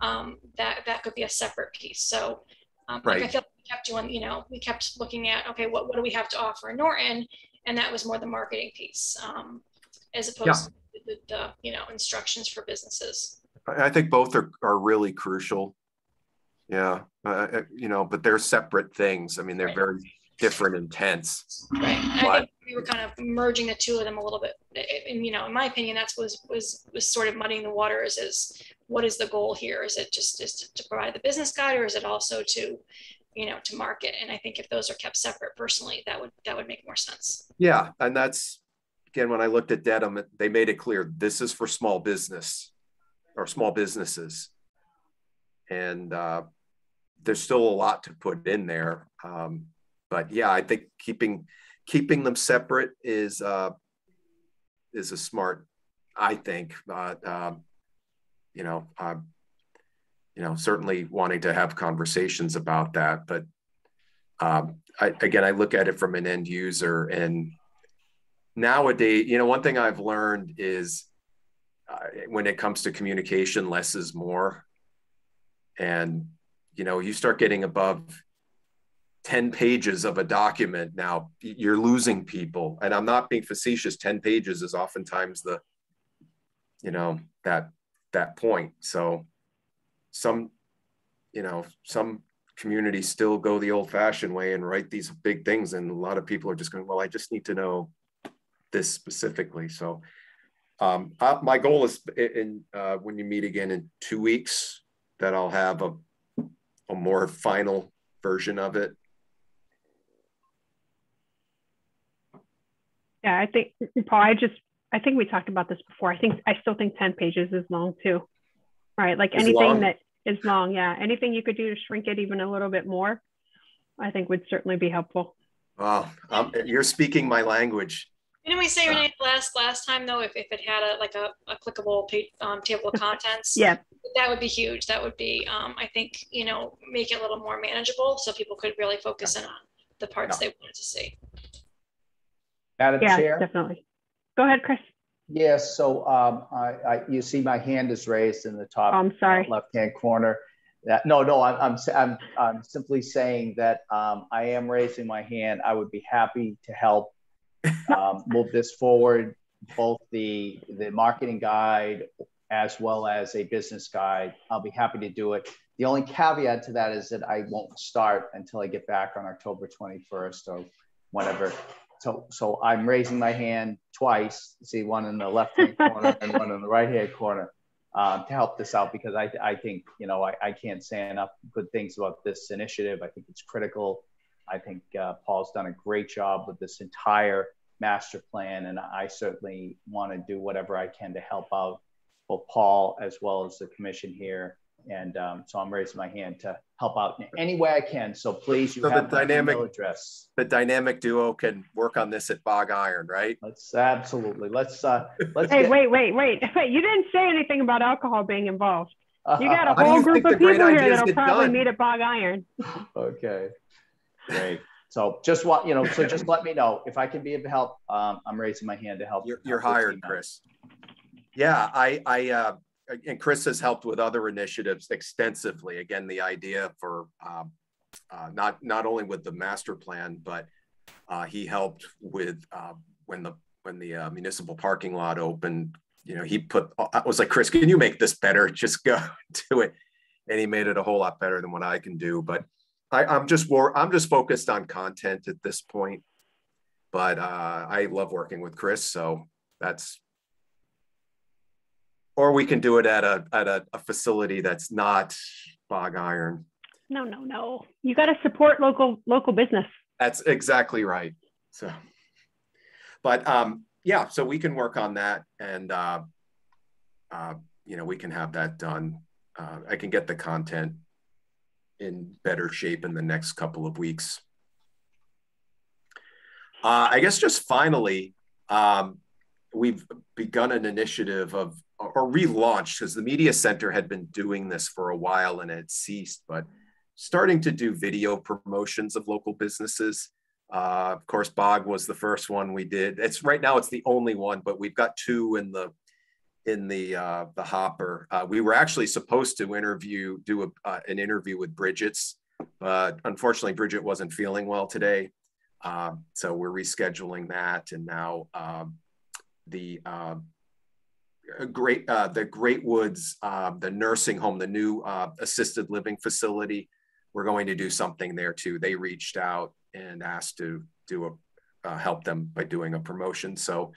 that could be a separate piece. So right. like I feel like we kept doing, you know, we kept looking at, okay, what do we have to offer in Norton? And that was more the marketing piece, as opposed to the, you know, instructions for businesses. I think both are really crucial. Yeah. You know, but they're separate things. I mean, they're very different intents. Right. I think we were kind of merging the two of them a little bit. And, you know, in my opinion, that's was sort of muddying the waters. Is what is the goal here? Is it just to provide the business guide, or is it also to, you know, to market? And I think if those are kept separate, personally, that would make more sense. Yeah. And that's, again, when I looked at Dedham, they made it clear this is for small business or small businesses. And there's still a lot to put in there. But yeah, I think keeping them separate is a smart, I think, you know, certainly wanting to have conversations about that. But I look at it from an end user, and nowadays, you know, one thing I've learned is when it comes to communication, less is more. And, you know, you start getting above 10 pages of a document, now you're losing people. And I'm not being facetious. 10 pages is oftentimes the, you know, that point. So some communities still go the old fashioned way and write these big things. And a lot of people are just going, well, I just need to know this specifically. So my goal is when you meet again in 2 weeks, that I'll have a more final version of it. Yeah, I think, Paul, I think we talked about this before. I still think 10 pages is long too, right? Like anything that is long, yeah. Anything you could do to shrink it even a little bit more, I think would certainly be helpful. Oh, you're speaking my language. Didn't we say, Renee, last time though, if it had a clickable table of contents, yeah, that would be huge. That would be, I think, you know, make it a little more manageable so people could really focus in on the parts they wanted to see. Madam Chair? Definitely. Go ahead, Chris. Yes. So you see my hand is raised in the top left-hand corner. I'm simply saying that I am raising my hand. I would be happy to help move this forward, both the marketing guide as well as a business guide. I'll be happy to do it. The only caveat to that is that I won't start until I get back on October 21st or whatever. So I'm raising my hand twice, see, one in the left-hand corner and one in the right-hand corner, to help this out, because I think, you know, I can't say enough good things about this initiative. I think it's critical. I think Paul's done a great job with this entire master plan, and I certainly want to do whatever I can to help out both Paul as well as the commission here. And so I'm raising my hand to help out in any way I can. So please, you have my email address. The dynamic duo can work on this at Bog Iron, right? Absolutely. Let's hey, wait. You didn't say anything about alcohol being involved. You got a whole group of people here that'll probably meet at Bog Iron. Okay. Great. So just just let me know if I can be of help. I'm raising my hand to help. You're hired, Chris. Yeah, and Chris has helped with other initiatives extensively. Again, the idea for not only with the master plan, but he helped with when municipal parking lot opened, you know, I was like, Chris, can you make this better? Just go do it. And he made it a whole lot better than what I can do. But I'm just focused on content at this point. But I love working with Chris, so or we can do it at a facility that's not Bog Iron. No. You got to support local business. That's exactly right. So, but yeah, so we can work on that, and you know, we can have that done. I can get the content in better shape in the next couple of weeks. I guess just finally, we've begun an initiative or relaunched, because the media center had been doing this for a while and had ceased, but starting to do video promotions of local businesses. Of course, Bog was the first one we did. Right now it's the only one, but we've got two in the hopper. We were actually supposed to do an interview with Bridget's, but unfortunately Bridget wasn't feeling well today. So we're rescheduling that. And now the Great Woods, the nursing home, the new assisted living facility, we're going to do something there too. They reached out and asked to do help them by doing a promotion. So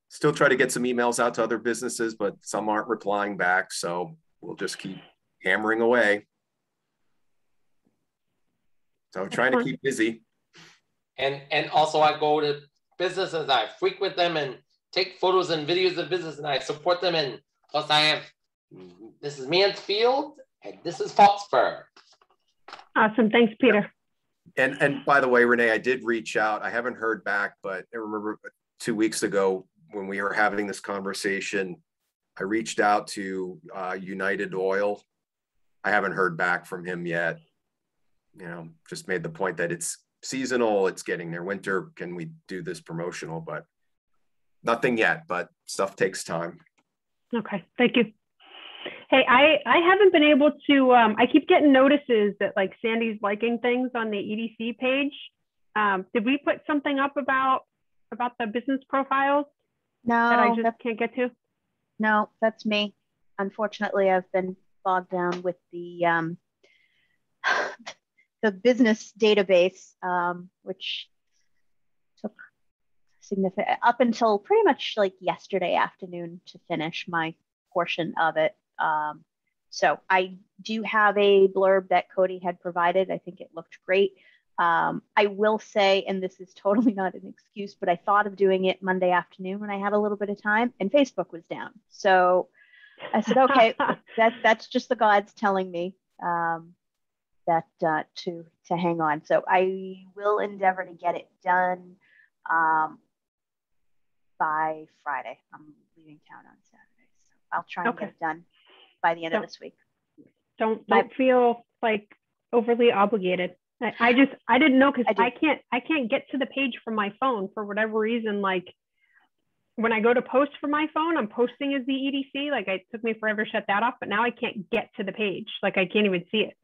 still try to get some emails out to other businesses, but some aren't replying back. So we'll just keep hammering away. So trying to keep busy. And also I go to businesses, I frequent them and take photos and videos of business, and I support them. And plus this is Mansfield and this is Foxburg. Awesome. Thanks, Peter. And by the way, Renee, I did reach out. I haven't heard back, but I remember 2 weeks ago when we were having this conversation, I reached out to United Oil. I haven't heard back from him yet. You know, just made the point that it's seasonal, it's getting there. Winter, can we do this promotional? But nothing yet, but stuff takes time. Okay, thank you. Hey, I haven't been able to, I keep getting notices that like Sandy's liking things on the EDC page. Did we put something up about the business profiles? No, that I just can't get to? No, that's me. Unfortunately, I've been bogged down with the the business database, which took significant up until pretty much like yesterday afternoon to finish my portion of it. So I do have a blurb that Cody had provided. I think it looked great. I will say, and this is totally not an excuse, but I thought of doing it Monday afternoon when I had a little bit of time and Facebook was down. So I said, okay, that's just the gods telling me that to hang on. So I will endeavor to get it done by Friday. I'm leaving town on Saturday, so I'll try and get it done by the end of this week. Don't feel like overly obligated. I didn't know, because I can't get to the page from my phone for whatever reason. Like when I go to post from my phone, I'm posting as the EDC. Like it took me forever to shut that off, but now I can't get to the page. Like I can't even see it.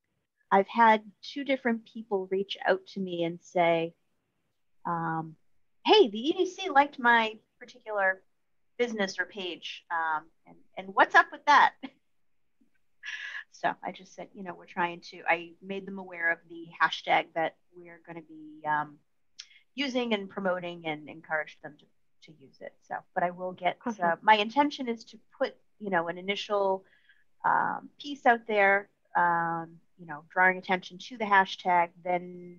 I've had 2 different people reach out to me and say, hey, the EDC liked my particular business or page. And what's up with that? So I just said, you know, we're trying to, I made them aware of the hashtag that we're going to be using and promoting, and encourage them to use it. So, but I will get, my intention is to put, you know, an initial piece out there, you know, drawing attention to the hashtag, then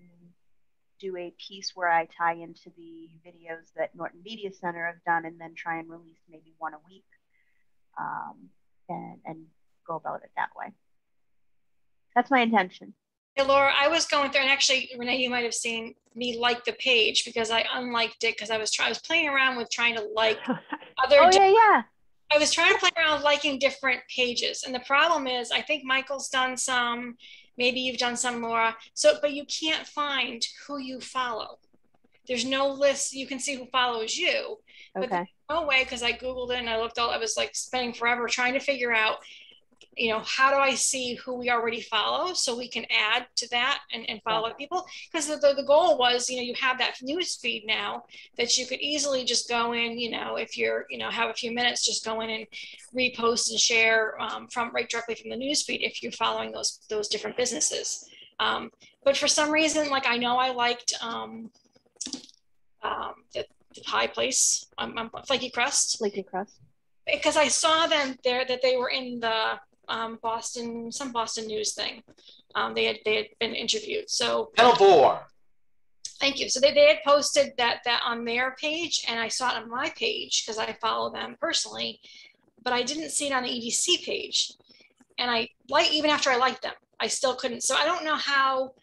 do a piece where I tie into the videos that Norton Media Center have done, and then try and release maybe 1 a week, and go about it that way. That's my intention. Hey, Laura, I was going through, and actually, Renee, you might have seen me like the page because I unliked it because I was playing around with trying to like other. Oh yeah. I was trying to play around with liking different pages, and the problem is, I think Michael's done some, maybe you've done some, Laura. So, but you can't find who you follow. There's no list. You can see who follows you, but there's no way, because I Googled it and I looked I was like spending forever trying to figure out you know, how do I see who we already follow so we can add to that and follow people? Because the goal was, you know, you have that news feed now that you could easily just go in, you know, if you're, you know, have a few minutes, just go in and repost and share from right directly from the news feed if you're following those different businesses. But for some reason, like I know I liked the pie place, Flaky Crust. Flaky Crust. Because I saw them there, that they were in the Boston news thing. They had been interviewed. So thank you. So they had posted that on their page, and I saw it on my page because I follow them personally, but I didn't see it on the EDC page. And I even after I liked them, I still couldn't. So I don't know how,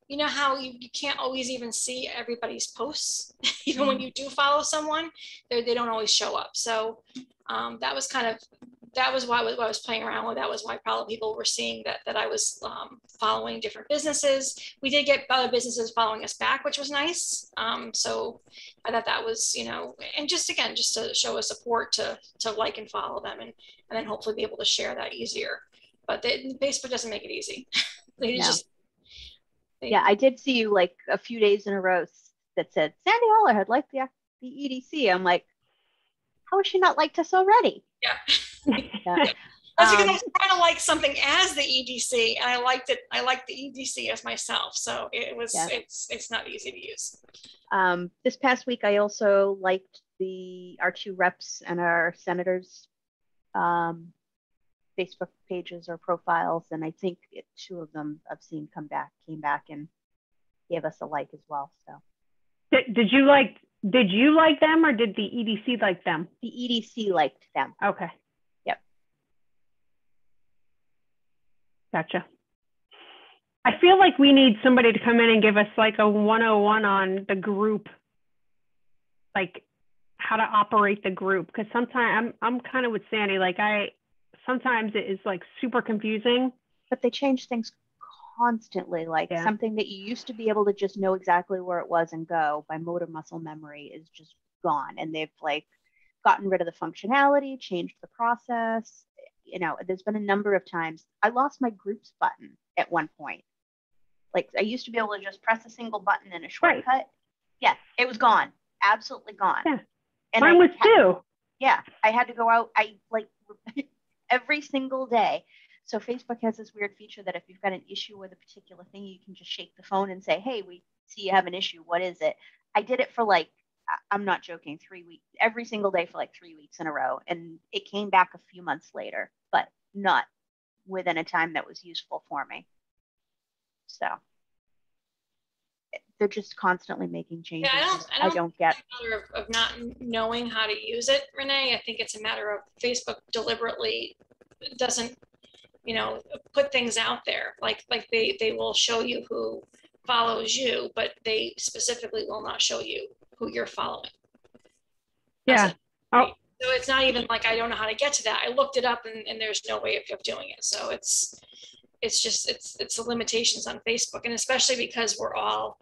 you know how you can't always even see everybody's posts, even when you do follow someone, they don't always show up. So that was why I was playing around with. That was why probably people were seeing that I was following different businesses. We did get other businesses following us back, which was nice. So I thought that was, you know, and just to show a support to like and follow them, and then hopefully be able to share that easier. But Facebook doesn't make it ezy. Yeah, I did see you like a few days in a row that said Sandy Holler had liked the EDC. I'm like, how has she not liked us already? Yeah. Yeah. That's because I was trying to like something as the EDC, and I liked it. I liked the EDC as myself, so it was. Yeah. It's not easy to use. This past week, I also liked our two reps and our senators' Facebook pages or profiles, and I think two of them I've seen came back and gave us a like as well. So did you like them, or did the EDC like them? The EDC liked them. Okay. Yep. Gotcha. I feel like we need somebody to come in and give us like a 101 on the group, like how to operate the group, because sometimes I'm kind of with Sandy, like sometimes it is like super confusing. But they change things constantly. Like something that you used to be able to just know exactly where it was and go by motor muscle memory is just gone. And they've like gotten rid of the functionality, changed the process. You know, there's been a number of times I lost my groups button at one point. Like I used to be able to just press a single button in a shortcut. Right. Yeah, it was gone. Absolutely gone. Yeah. And mine was too. Yeah, I had to go out. I like every single day. So Facebook has this weird feature that if you've got an issue with a particular thing, you can just shake the phone and say, hey, we see you have an issue. What is it? I did it for like, I'm not joking, 3 weeks, every single day for like 3 weeks in a row. And it came back a few months later, but not within a time that was useful for me. So they're just constantly making changes. Yeah, I don't get it's a matter of not knowing how to use it, Renee. I think it's a matter of Facebook deliberately doesn't, you know, put things out there. Like they will show you who follows you, but they specifically will not show you who you're following. Yeah. So it's not even like I don't know how to get to that. I looked it up and there's no way of doing it. So it's the limitations on Facebook, and especially because we're all,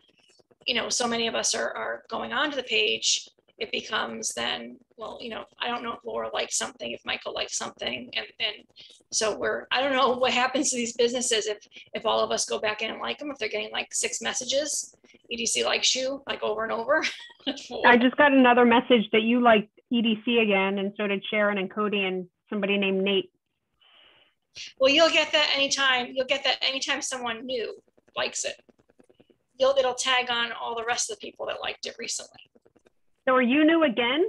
you know, so many of us are going onto the page, it becomes then, well, you know, I don't know if Laura likes something, if Michael likes something. And so I don't know what happens to these businesses if all of us go back in and like them, if they're getting like 6 messages, EDC likes you like over and over. I just got another message that you liked EDC again, and so did Sharon and Cody and somebody named Nate. Well, you'll get that anytime someone new likes it. It'll tag on all the rest of the people that liked it recently. So are you new again?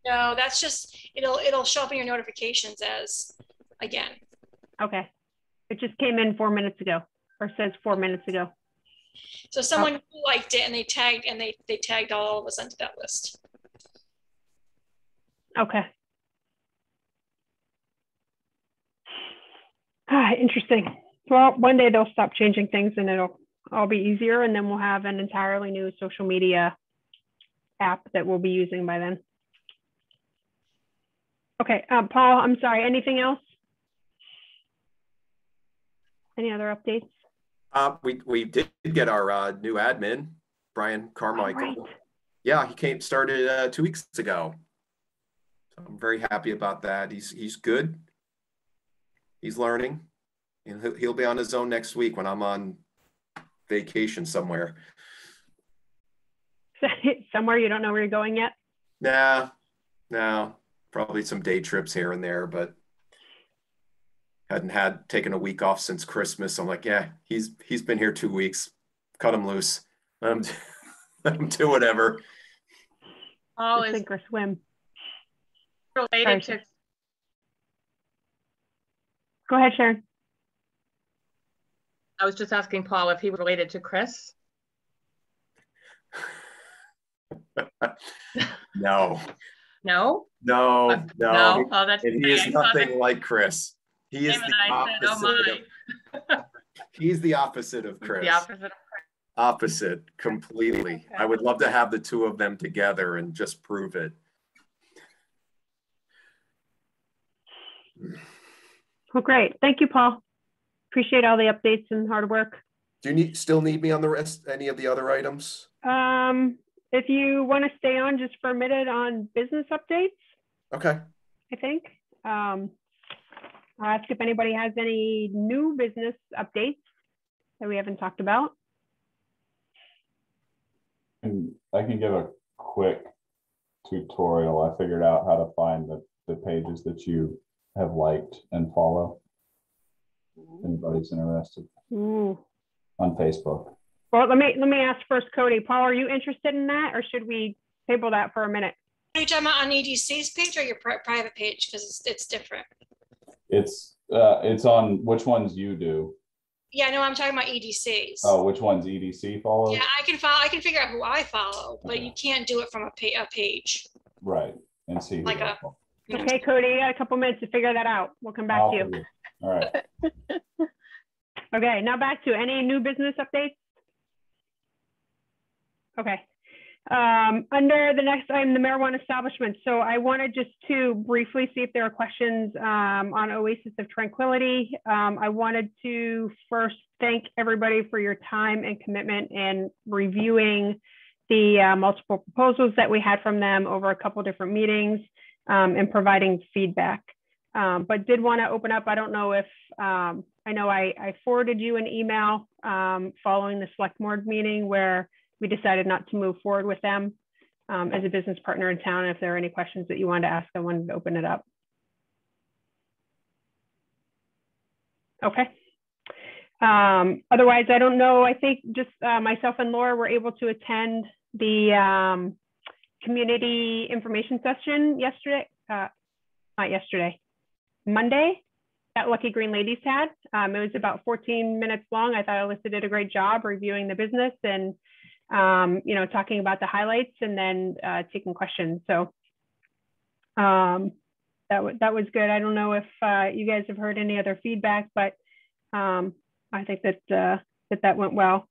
No, that's just, it'll show up in your notifications as again. Okay. It just came in 4 minutes ago, or says 4 minutes ago. So someone liked it and they tagged all of us onto that list. Okay. Interesting. Well, one day they'll stop changing things and it'll all be easier, and then we'll have an entirely new social media app that we'll be using by then. Okay, Paul, I'm sorry, anything else? Any other updates? We did get our new admin, Brian Carmichael. Oh, right. Yeah, he started 2 weeks ago. So I'm very happy about that. He's good. He's learning. And he'll be on his own next week when I'm on vacation somewhere. Somewhere you don't know where you're going yet? No, probably some day trips here and there, but hadn't taken a week off since Christmas. I'm like, yeah, he's been here 2 weeks. Cut him loose. Let him do whatever. Paul is sink or swim. Related to. Go ahead, Sharon. I was just asking Paul if he was related to Chris. No. No? No. No. Oh, that's he is nothing like Chris. He is the opposite. He's the opposite of Chris. The opposite of Chris. Opposite, completely. Okay. I would love to have the two of them together and just prove it. Well, great. Thank you, Paul. Appreciate all the updates and hard work. Do you still need me on the rest, any of the other items? If you want to stay on just for a minute on business updates. Okay. I think. I'll ask if anybody has any new business updates that we haven't talked about. And I can give a quick tutorial. I figured out how to find the pages that you have liked and follow. If anybody's interested. Ooh. On Facebook. Well, let me ask first, Cody. Paul, are you interested in that, or should we table that for a minute? Are you talking about on EDC's page or your private page? Because it's different. It's on which ones you do. Yeah, no, I'm talking about EDC's. Oh, which ones EDC follows? Yeah, I can follow. I can figure out who I follow, but Okay. you can't do it from a page. Right, and see. Like a. Okay, Cody, you got a couple minutes to figure that out. We'll come back to you. All right. Okay, now back to any new business updates. Okay. Under the next item, the marijuana establishment. So I wanted just to briefly see if there are questions on Oasis of Tranquility. I wanted to first thank everybody for your time and commitment in reviewing the multiple proposals that we had from them over a couple different meetings and providing feedback. But did want to open up, I don't know if, I know I forwarded you an email following the select board meeting where we decided not to move forward with them as a business partner in town. If there are any questions that you wanted to ask, I wanted to open it up. Okay. Otherwise, I don't know. I think just myself and Laura were able to attend the community information session yesterday. Not yesterday, Monday that Lucky Green Ladies had. It was about 14 minutes long. I thought Alyssa did a great job reviewing the business and you know, talking about the highlights and then taking questions. So that was good. I don't know if you guys have heard any other feedback, but I think that that went well.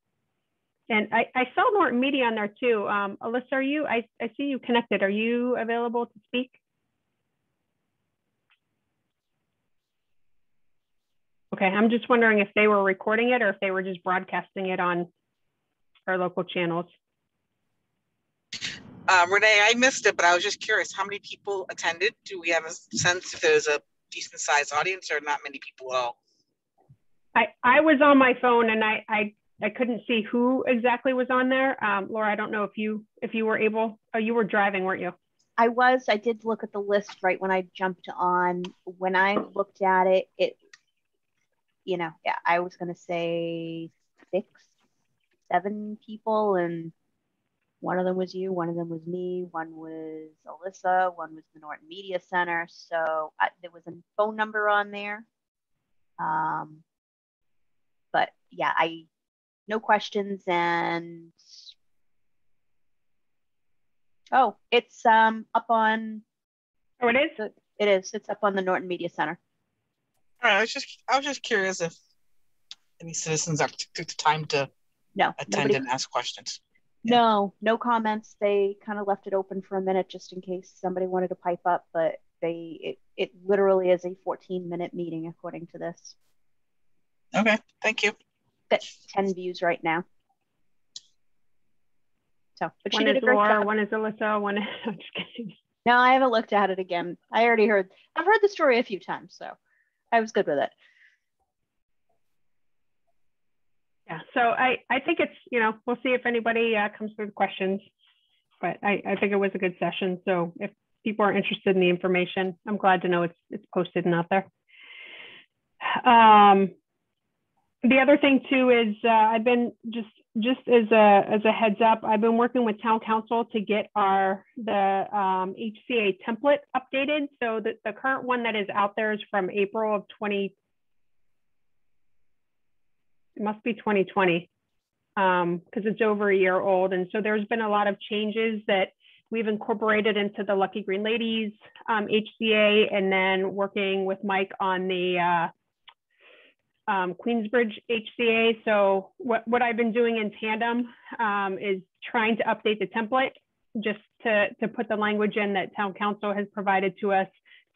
And I saw Norton Media on there too. Alyssa, are you? I see you connected. Are you available to speak? Okay, I'm just wondering if they were recording it or if they were just broadcasting it on our local channels. Renee, I missed it, but I was just curious, how many people attended? Do we have a sense if there's a decent sized audience or not many people at all? I was on my phone and I couldn't see who exactly was on there. Laura, I don't know if you were able, you were driving, weren't you? I was. I did look at the list right when I jumped on. When I looked at it, you know, yeah, I was going to say 6, 7 people, and one of them was you, one of them was me, one was Alyssa, one was the Norton Media Center. So there was a phone number on there. But yeah, no questions. And oh, it's up on. Oh, it is? It is. It's up on the Norton Media Center. All right, I was just curious if any citizens took the time to attend and ask questions. No comments. They kind of left it open for a minute just in case somebody wanted to pipe up, but it literally is a 14-minute meeting according to this. Okay, thank you. Got 10 views right now. So, but one she did is a great Laura, job. one is Alyssa, one is, I'm just kidding. No, I haven't looked at it again. I've heard the story a few times, so I was good with it. Yeah, so I think it's, we'll see if anybody comes through the questions, but I think it was a good session. So if people are interested in the information, I'm glad to know it's posted and out there. The other thing too is I've been just as a heads up, I've been working with town council to get the HCA template updated. So that the current one that is out there is from April of 2020. It must be 2020 because it's over a year old. And so there's been a lot of changes that we've incorporated into the Lucky Green Ladies HCA, and then working with Mike on the Queensbridge HCA. So what I've been doing in tandem is trying to update the template just to put the language in that town council has provided to us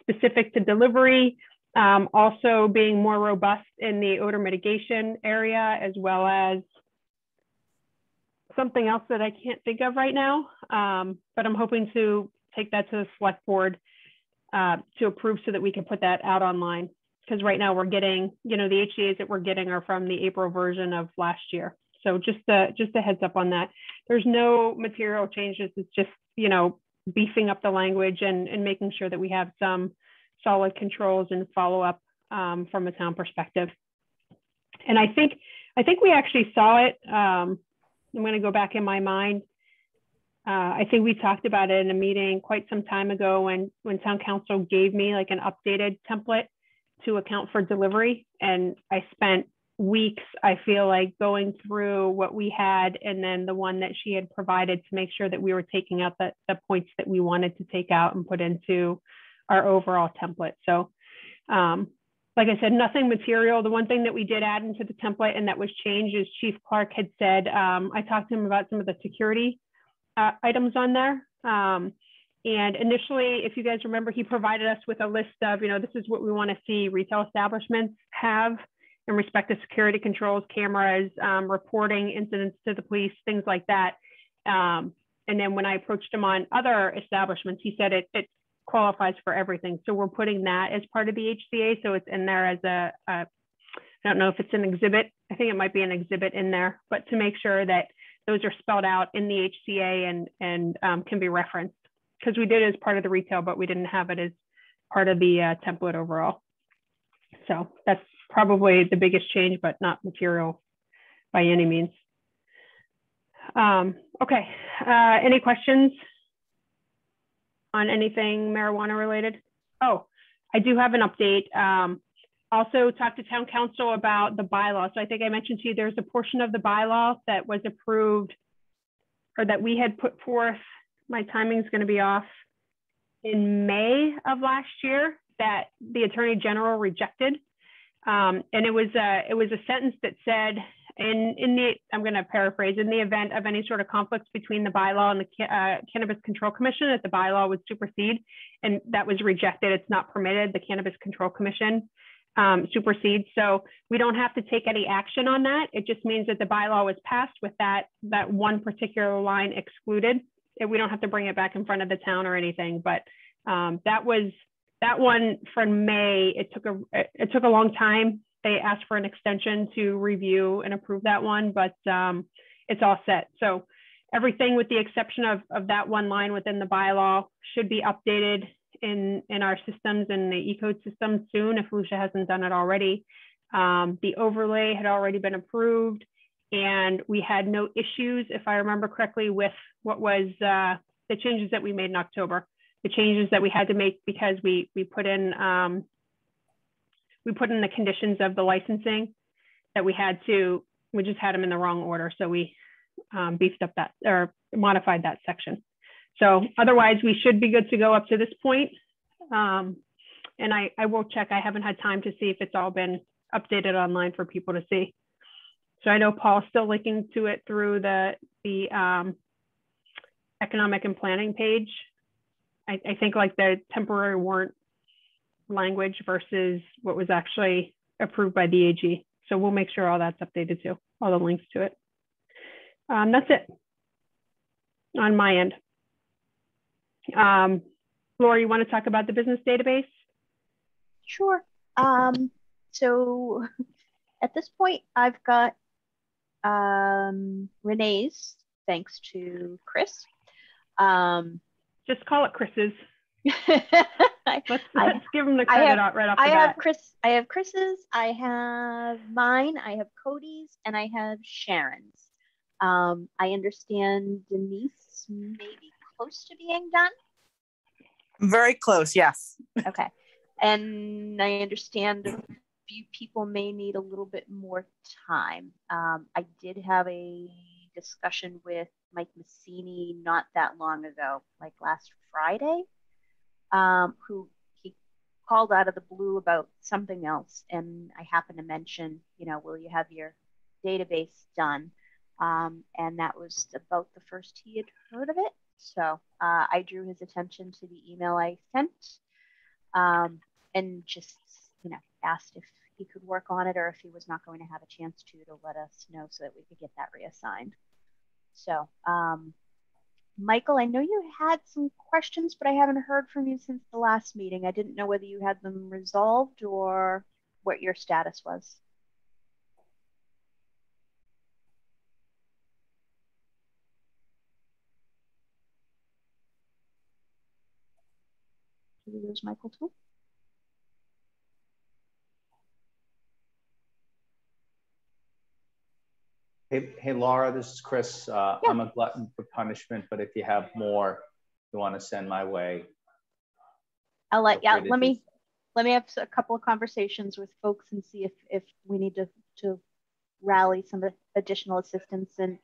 specific to delivery, also being more robust in the odor mitigation area, as well as something else that I can't think of right now, but I'm hoping to take that to the select board to approve so that we can put that out online. Because right now we're getting, the HCAs that we're getting are from the April version of last year. So just a heads up on that. There's no material changes. It's just, beefing up the language and making sure that we have some solid controls and follow up from a town perspective. And I think we actually saw it. I'm going to go back in my mind. I think we talked about it in a meeting quite some time ago when town council gave me like an updated template to account for delivery. And I spent weeks, I feel like, going through what we had and then the one that she had provided to make sure that we were taking out the points that we wanted to take out and put into our overall template. So like I said, nothing material. The one thing that we did add into the template and that was changed is Chief Clark had said, I talked to him about some of the security items on there. And initially, if you guys remember, he provided us with a list of, this is what we want to see retail establishments have in respect to security controls, cameras, reporting incidents to the police, things like that. And then when I approached him on other establishments, he said it qualifies for everything. So we're putting that as part of the HCA. So it's in there as I don't know if it's an exhibit. I think it might be an exhibit in there, but to make sure that those are spelled out in the HCA and can be referenced. Because we did it as part of the retail, but we didn't have it as part of the template overall. So that's probably the biggest change, but not material by any means. Okay, any questions on anything marijuana related? Oh, I do have an update. Also talked to town council about the bylaw. So I think I mentioned to you, there's a portion of the bylaw that was approved or that we had put forth. My timing is going to be off in May of last year that the Attorney General rejected. And it was a sentence that said, I'm going to paraphrase, in the event of any sort of conflicts between the bylaw and the Cannabis Control Commission, that the bylaw would supersede, and that was rejected. It's not permitted. The Cannabis Control Commission supersedes. So we don't have to take any action on that. It just means that the bylaw was passed with that one particular line excluded. We don't have to bring it back in front of the town or anything, but that one from May. It took a long time. They asked for an extension to review and approve that one, but it's all set. So everything with the exception of that one line within the bylaw should be updated in our systems and the E-code system soon if Lucia hasn't done it already. The overlay had already been approved. And we had no issues, if I remember correctly, with what was the changes that we made in October. The changes that we had to make because we put in the conditions of the licensing that we just had them in the wrong order. So we beefed up that or modified that section. So otherwise we should be good to go up to this point. And I will check. I haven't had time to see if it's all been updated online for people to see. So I know Paul's still linking to it through the economic and planning page. I think like the temporary warrant language versus what was actually approved by the AG. So we'll make sure all that's updated too, all the links to it. That's it on my end. Laura, you want to talk about the business database? Sure. So at this point, I've got Renee's, thanks to Chris. Just call it Chris's. Let's I give him the credit right off the bat. I have Chris's, I have mine, I have Cody's, and I have Sharon's. I understand Denise may be close to being done. Very close, yes. Okay. And I understand a few people may need a little bit more time. I did have a discussion with Mike Massini not that long ago, like last Friday, who he called out of the blue about something else. And I happened to mention, you know, will you have your database done? And that was about the first he had heard of it. So I drew his attention to the email I sent, and just, you know, asked if he could work on it or if he was not going to have a chance to let us know so that we could get that reassigned. So Michael, I know you had some questions, but I haven't heard from you since the last meeting. I didn't know whether you had them resolved or what your status was. Did we lose Michael too? Hey, Laura, this is Chris. Yeah. I'm a glutton for punishment, but if you have more you want to send my way, I'll let me have a couple of conversations with folks and see if we need to rally some additional assistance, and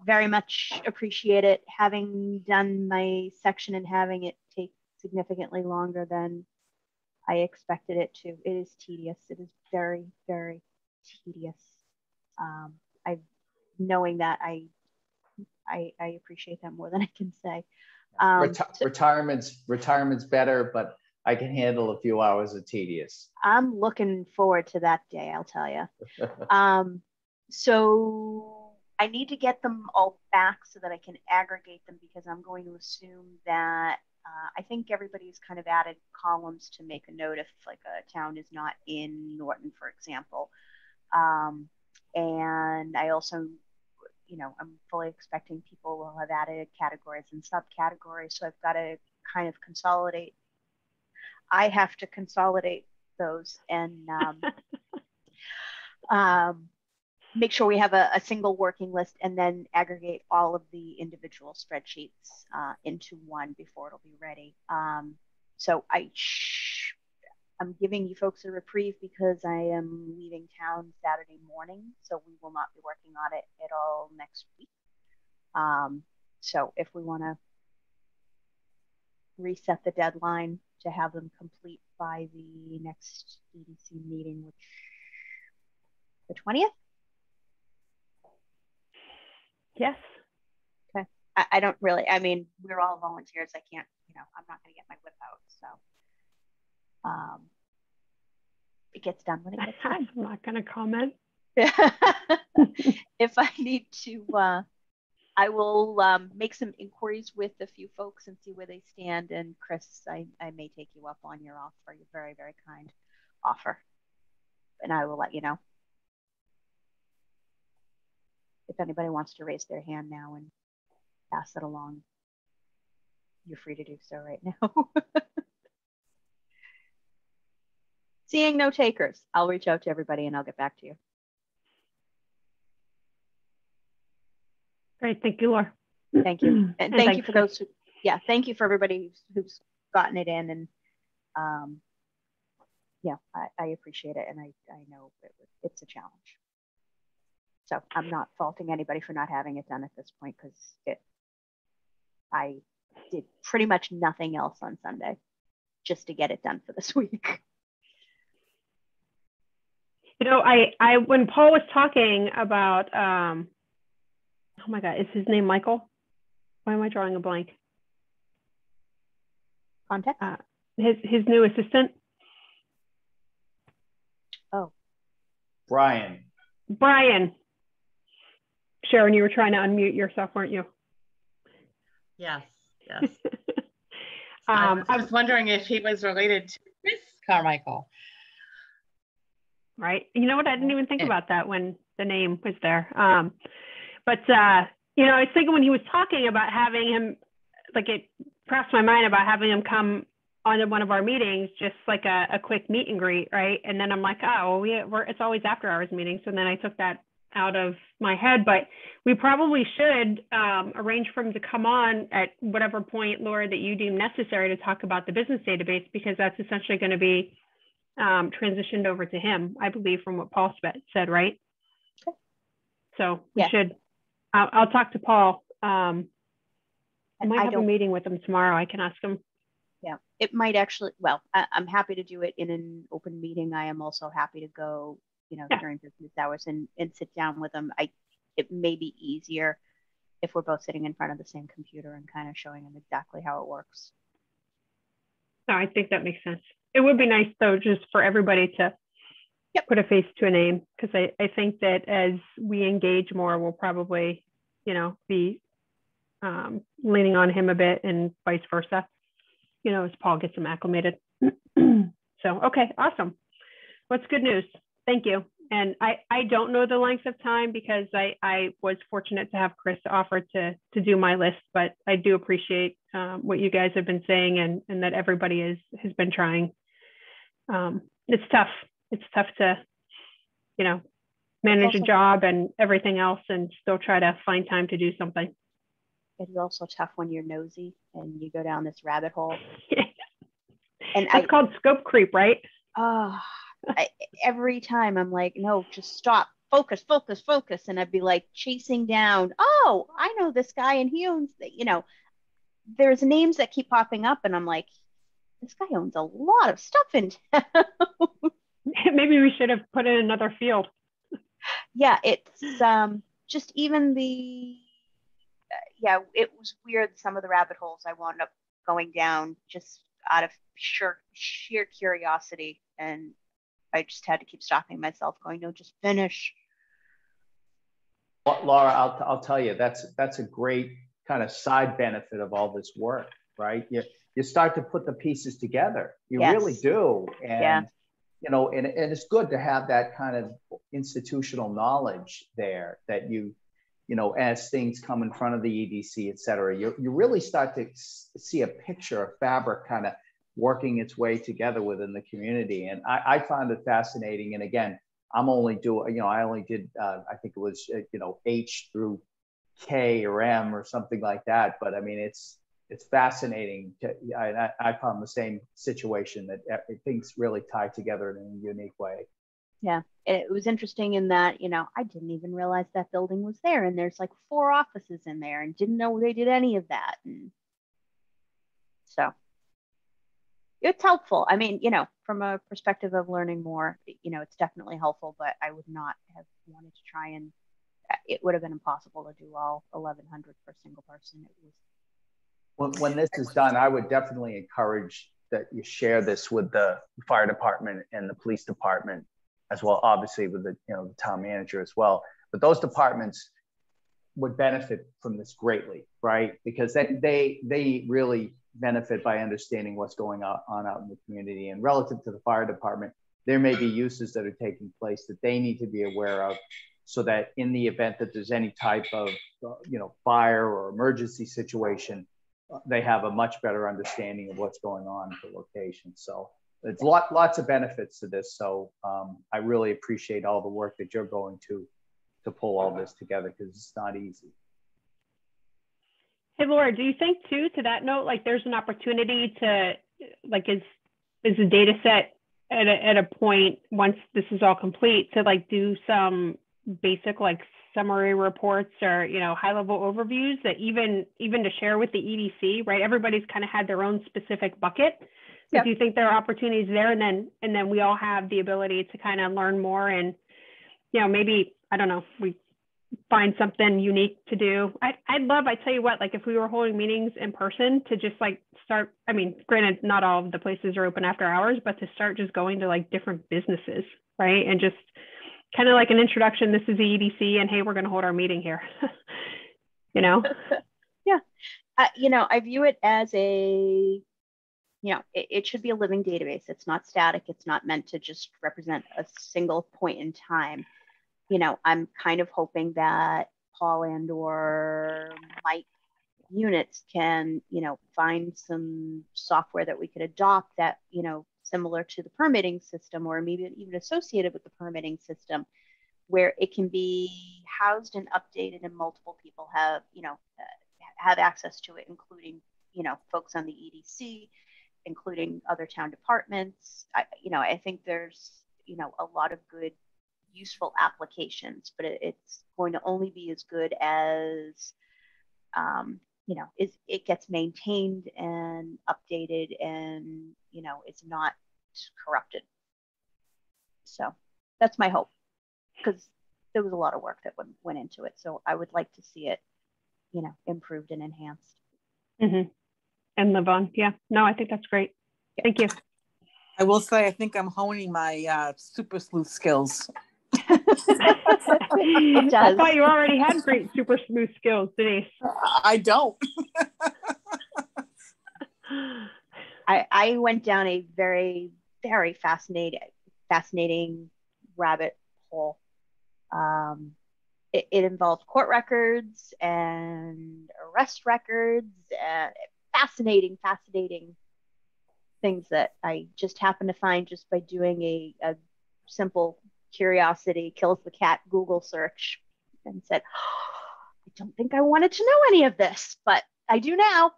very much appreciate it. Having done my section and having it take significantly longer than I expected it to. It is tedious. It is very, very tedious. Knowing that I appreciate that more than I can say. Retirement's better, but I can handle a few hours of tedious. I'm looking forward to that day, I'll tell you. So I need to get them all back so that I can aggregate them, because I'm going to assume that I think everybody's kind of added columns to make a note if like a town is not in Norton, for example. And I also, you know, I'm fully expecting people will have added categories and subcategories. So I've got to kind of consolidate. I have to consolidate those and make sure we have a single working list, and then aggregate all of the individual spreadsheets into one before it'll be ready. So I'm giving you folks a reprieve because I am leaving town Saturday morning, so we will not be working on it at all next week. So if we want to reset the deadline to have them complete by the next EDC meeting, which the 20th? Yes. Okay. I don't really, I mean, we're all volunteers. I can't, you know, I'm not going to get my whip out, so. It gets done when it gets done. I'm not going to comment. If I need to, I will make some inquiries with a few folks and see where they stand. And Chris, I may take you up on your offer, your very, very kind offer. And I will let you know. If anybody wants to raise their hand now and pass it along, you're free to do so right now. Seeing no takers, I'll reach out to everybody and I'll get back to you. Great, thank you, Laura. Thank you, and thank you for those. Yeah, thank you for everybody who's gotten it in, and yeah, I appreciate it, and I know it's a challenge. So I'm not faulting anybody for not having it done at this point, because I did pretty much nothing else on Sunday just to get it done for this week. You know, I when Paul was talking about, oh my God, is his name Michael? Why am I drawing a blank? Context? His new assistant. Oh. Brian. Sharon, you were trying to unmute yourself, weren't you? Yes. I was wondering if he was related to Chris Carmichael. Right. You know what? I didn't even think about that when the name was there. But you know, I was thinking when he was talking about having him, like it crossed my mind about having him come onto one of our meetings, just like a quick meet and greet, right? And then I'm like, oh, well, it's always after hours meetings. So then I took that out of my head, but we probably should arrange for him to come on at whatever point, Laura, that you deem necessary to talk about the business database, because that's essentially going to be transitioned over to him, I believe, from what Paul said, right? Okay. So we should, I'll talk to Paul. I might have a meeting with him tomorrow. I can ask him. Yeah, it might actually, well, I'm happy to do it in an open meeting. I am also happy to go, you know, during business hours and sit down with them. It may be easier if we're both sitting in front of the same computer and kind of showing them exactly how it works. No, I think that makes sense. It would be nice though, just for everybody to put a face to a name, because I think that as we engage more, we'll probably, you know, be leaning on him a bit and vice versa, you know, as Paul gets him acclimated. So, okay, awesome. What's good news? Thank you. And I don't know the length of time, because I was fortunate to have Chris offer to do my list, but I do appreciate what you guys have been saying, and that everybody has been trying. It's tough. It's tough to, you know, manage a job and everything else and still try to find time to do something. It is also tough when you're nosy and you go down this rabbit hole. And that's called scope creep, right? Every time I'm like, no, just stop, focus, focus, focus. And I'd be like chasing down, oh, I know this guy and he owns, you know, there's names that keep popping up and I'm like, this guy owns a lot of stuff in town. Maybe we should have put in another field. Yeah, it's just even the, it was weird. Some of the rabbit holes I wound up going down just out of sheer curiosity. And I just had to keep stopping myself going, no, just finish. Well, Laura, I'll tell you, that's a great kind of side benefit of all this work, right? You start to put the pieces together. You really do. And, you know, and it's good to have that kind of institutional knowledge there that you know, as things come in front of the EDC, et cetera, you really start to see a picture, a fabric kind of working its way together within the community. And I found it fascinating. And again, I'm only doing, you know, I only did, I think it was, you know, H through K or M or something like that. But I mean, it's fascinating. I found the same situation, that things really tie together in a unique way. Yeah, it was interesting in that, you know, I didn't even realize that building was there. And there's like 4 offices in there and didn't know they did any of that. And so it's helpful. I mean, you know, from a perspective of learning more, you know, it's definitely helpful, but I would not have wanted to try and, it would have been impossible to do all 1,100 for a single person. It was. When this is done, I would definitely encourage that you share this with the fire department and the police department as well, obviously with the, you know, the town manager as well. But those departments would benefit from this greatly, right? Because they really benefit by understanding what's going on out in the community. And relative to the fire department, there may be uses that are taking place that they need to be aware of, so that in the event that there's any type of, you know, fire or emergency situation, they have a much better understanding of what's going on at the location. So it's lots of benefits to this. So I really appreciate all the work that you're going to pull all this together, because it's not easy. Hey, Laura, do you think too, to that note, like there's an opportunity to, like, is the data set at a point, once this is all complete, to like do some basic like summary reports or, you know, high level overviews that even to share with the EDC, right? Everybody's kind of had their own specific bucket. So do you think there are opportunities there? And then we all have the ability to kind of learn more, and, you know, maybe, I don't know, we find something unique to do. I'd love, I tell you what, like if we were holding meetings in person, to just like start, I mean, granted, not all of the places are open after hours, but to start just going to like different businesses, right? And just kind of like an introduction, this is the EDC, and hey, we're going to hold our meeting here, you know? Yeah. You know, I view it as a, you know, it should be a living database. It's not static. It's not meant to just represent a single point in time. you know, I'm kind of hoping that Paul and or Mike units can, you know, find some software that we could adopt that, you know, similar to the permitting system or maybe even associated with the permitting system, where it can be housed and updated and multiple people have, you know, have access to it, including, you know, folks on the EDC, including other town departments. You know, I think there's, you know, a lot of good, useful applications, but it's going to only be as good as, you know, it gets maintained and updated and, you know, it's not corrupted. So that's my hope, because there was a lot of work that went into it. So I would like to see it, you know, improved and enhanced. Mm-hmm. And live on. Yeah, no, I think that's great. Thank you. I will say, I think I'm honing my super sleuth skills. It does. I thought you already had great super smooth skills, Denise. I don't. I went down a very, very fascinating rabbit hole. It involved court records and arrest records and fascinating things that I just happened to find just by doing a simple curiosity kills the cat Google search, and said, oh, I don't think I wanted to know any of this, but I do now.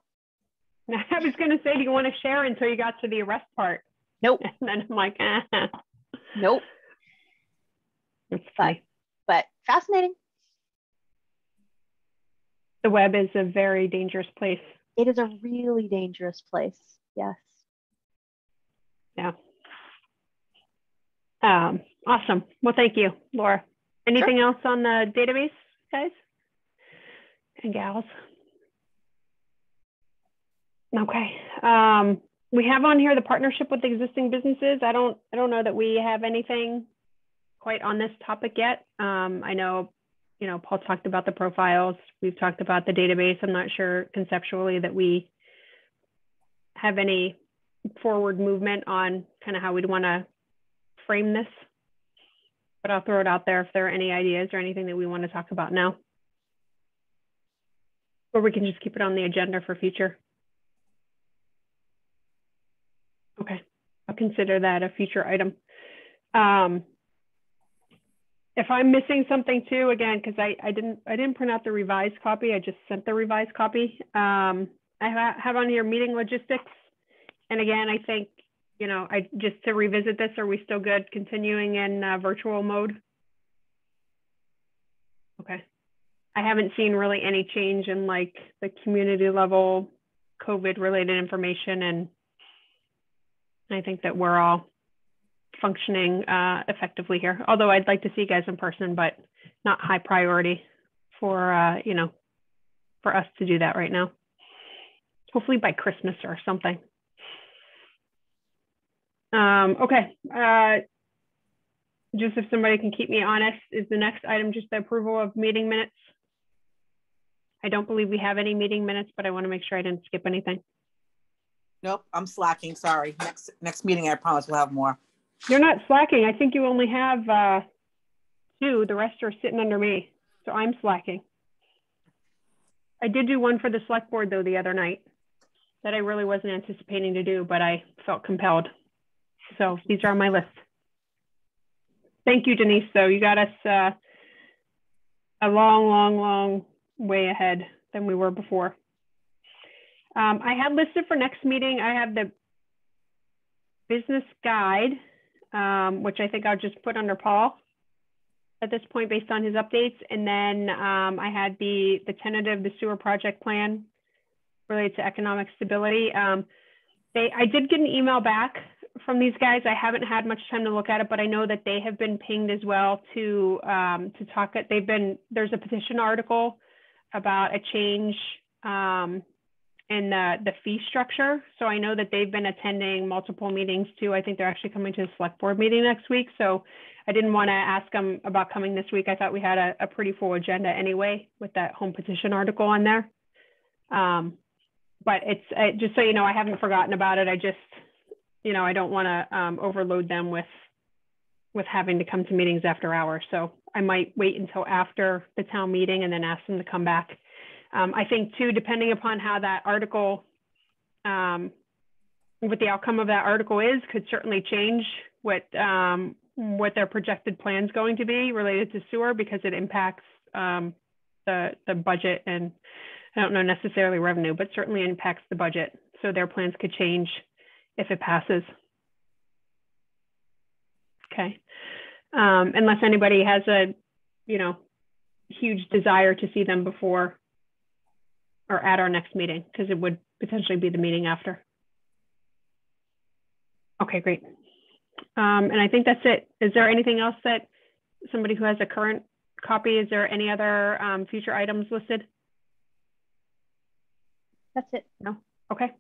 I was going to say, do you want to share until you got to the arrest part? Nope. And then I'm like, Nope. That's funny. But fascinating. The web is a very dangerous place. It is a really dangerous place. Yes. Yeah. Awesome. Well, thank you, Laura. Anything else on the database, guys and gals? Okay. We have on here the partnership with existing businesses. I don't know that we have anything quite on this topic yet. I know, you know, Paul talked about the profiles. We've talked about the database. I'm not sure conceptually that we have any forward movement on kind of how we'd want to frame this, but I'll throw it out there if there are any ideas or anything that we want to talk about now, or we can just keep it on the agenda for future. Okay, I'll consider that a future item. If I'm missing something too, again, because I didn't print out the revised copy, I just sent the revised copy. I have on here meeting logistics, and again, I think, you know, just to revisit this, are we still good continuing in virtual mode? Okay. I haven't seen really any change in like the community level COVID related information, and I think that we're all functioning effectively here. Although I'd like to see you guys in person, but not high priority for, you know, for us to do that right now. Hopefully by Christmas or something. Okay. Just if somebody can keep me honest, is the next item just the approval of meeting minutes? I don't believe we have any meeting minutes, but I want to make sure I didn't skip anything. Nope, I'm slacking. Sorry. Next meeting, I promise we'll have more. You're not slacking. I think you only have 2. The rest are sitting under me, so I'm slacking. I did do one for the select board though the other night that I really wasn't anticipating to do, but I felt compelled. So these are on my list. Thank you, Denise. So you got us a long way ahead than we were before. I had listed for next meeting, I have the business guide, which I think I'll just put under Paul at this point based on his updates. And then I had the tentative, the sewer project plan related to economic stability. I did get an email back from these guys. I haven't had much time to look at it, but I know that they have been pinged as well to talk. There's a petition article about a change in the fee structure. So I know that they've been attending multiple meetings too. I think they're actually coming to the select board meeting next week. So I didn't want to ask them about coming this week. I thought we had a pretty full agenda anyway with that home petition article on there. But it's just so you know, I haven't forgotten about it. I just, you know, I don't want to overload them with with having to come to meetings after hours. So I might wait until after the town meeting and then ask them to come back. I think too, depending upon how that article, what the outcome of that article is, could certainly change what their projected plan is going to be related to sewer, because it impacts the budget, and I don't know necessarily revenue, but certainly impacts the budget. So their plans could change if it passes. Okay. Unless anybody has a, huge desire to see them before or at our next meeting, because it would potentially be the meeting after. Okay, great. And I think that's it. Is there anything else that somebody who has a current copy, is there any other future items listed? That's it. No? Okay.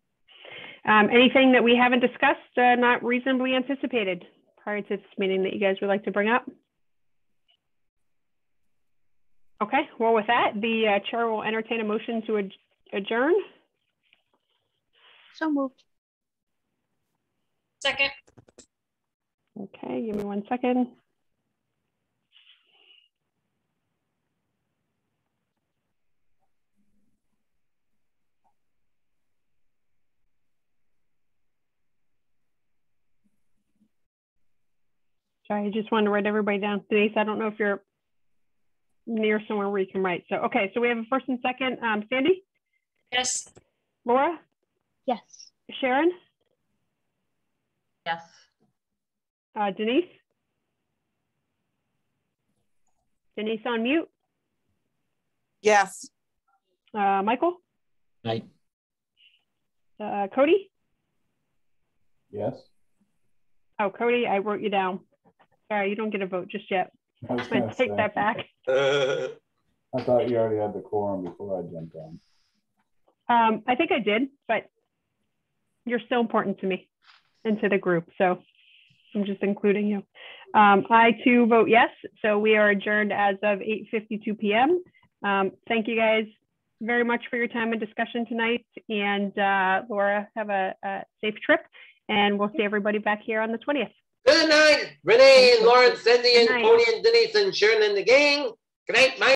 Anything that we haven't discussed, not reasonably anticipated prior to this meeting that you guys would like to bring up? Okay, well, with that, the chair will entertain a motion to adjourn. So moved. Second. Okay, give me 1 second. Sorry, I just wanted to write everybody down. Denise, I don't know if you're near somewhere where you can write. So, okay, so we have a first and second. Sandy? Yes. Laura? Yes. Sharon? Yes. Denise? Denise on mute? Yes. Michael? Aye. Cody? Yes. Oh, Cody, I wrote you down. Sorry, you don't get a vote just yet. I was I'm gonna gonna take say, that back. I thought you already had the quorum before I jumped on. I think I did, but you're still important to me and to the group, so I'm just including you. I too vote yes, so we are adjourned as of 8:52 p.m. Thank you guys very much for your time and discussion tonight, and Laura, have a safe trip, and we'll see everybody back here on the 20th. Good night, Renee and Lawrence, Cindy and Cody and Denise and Sharon and the gang. Good night, Mike.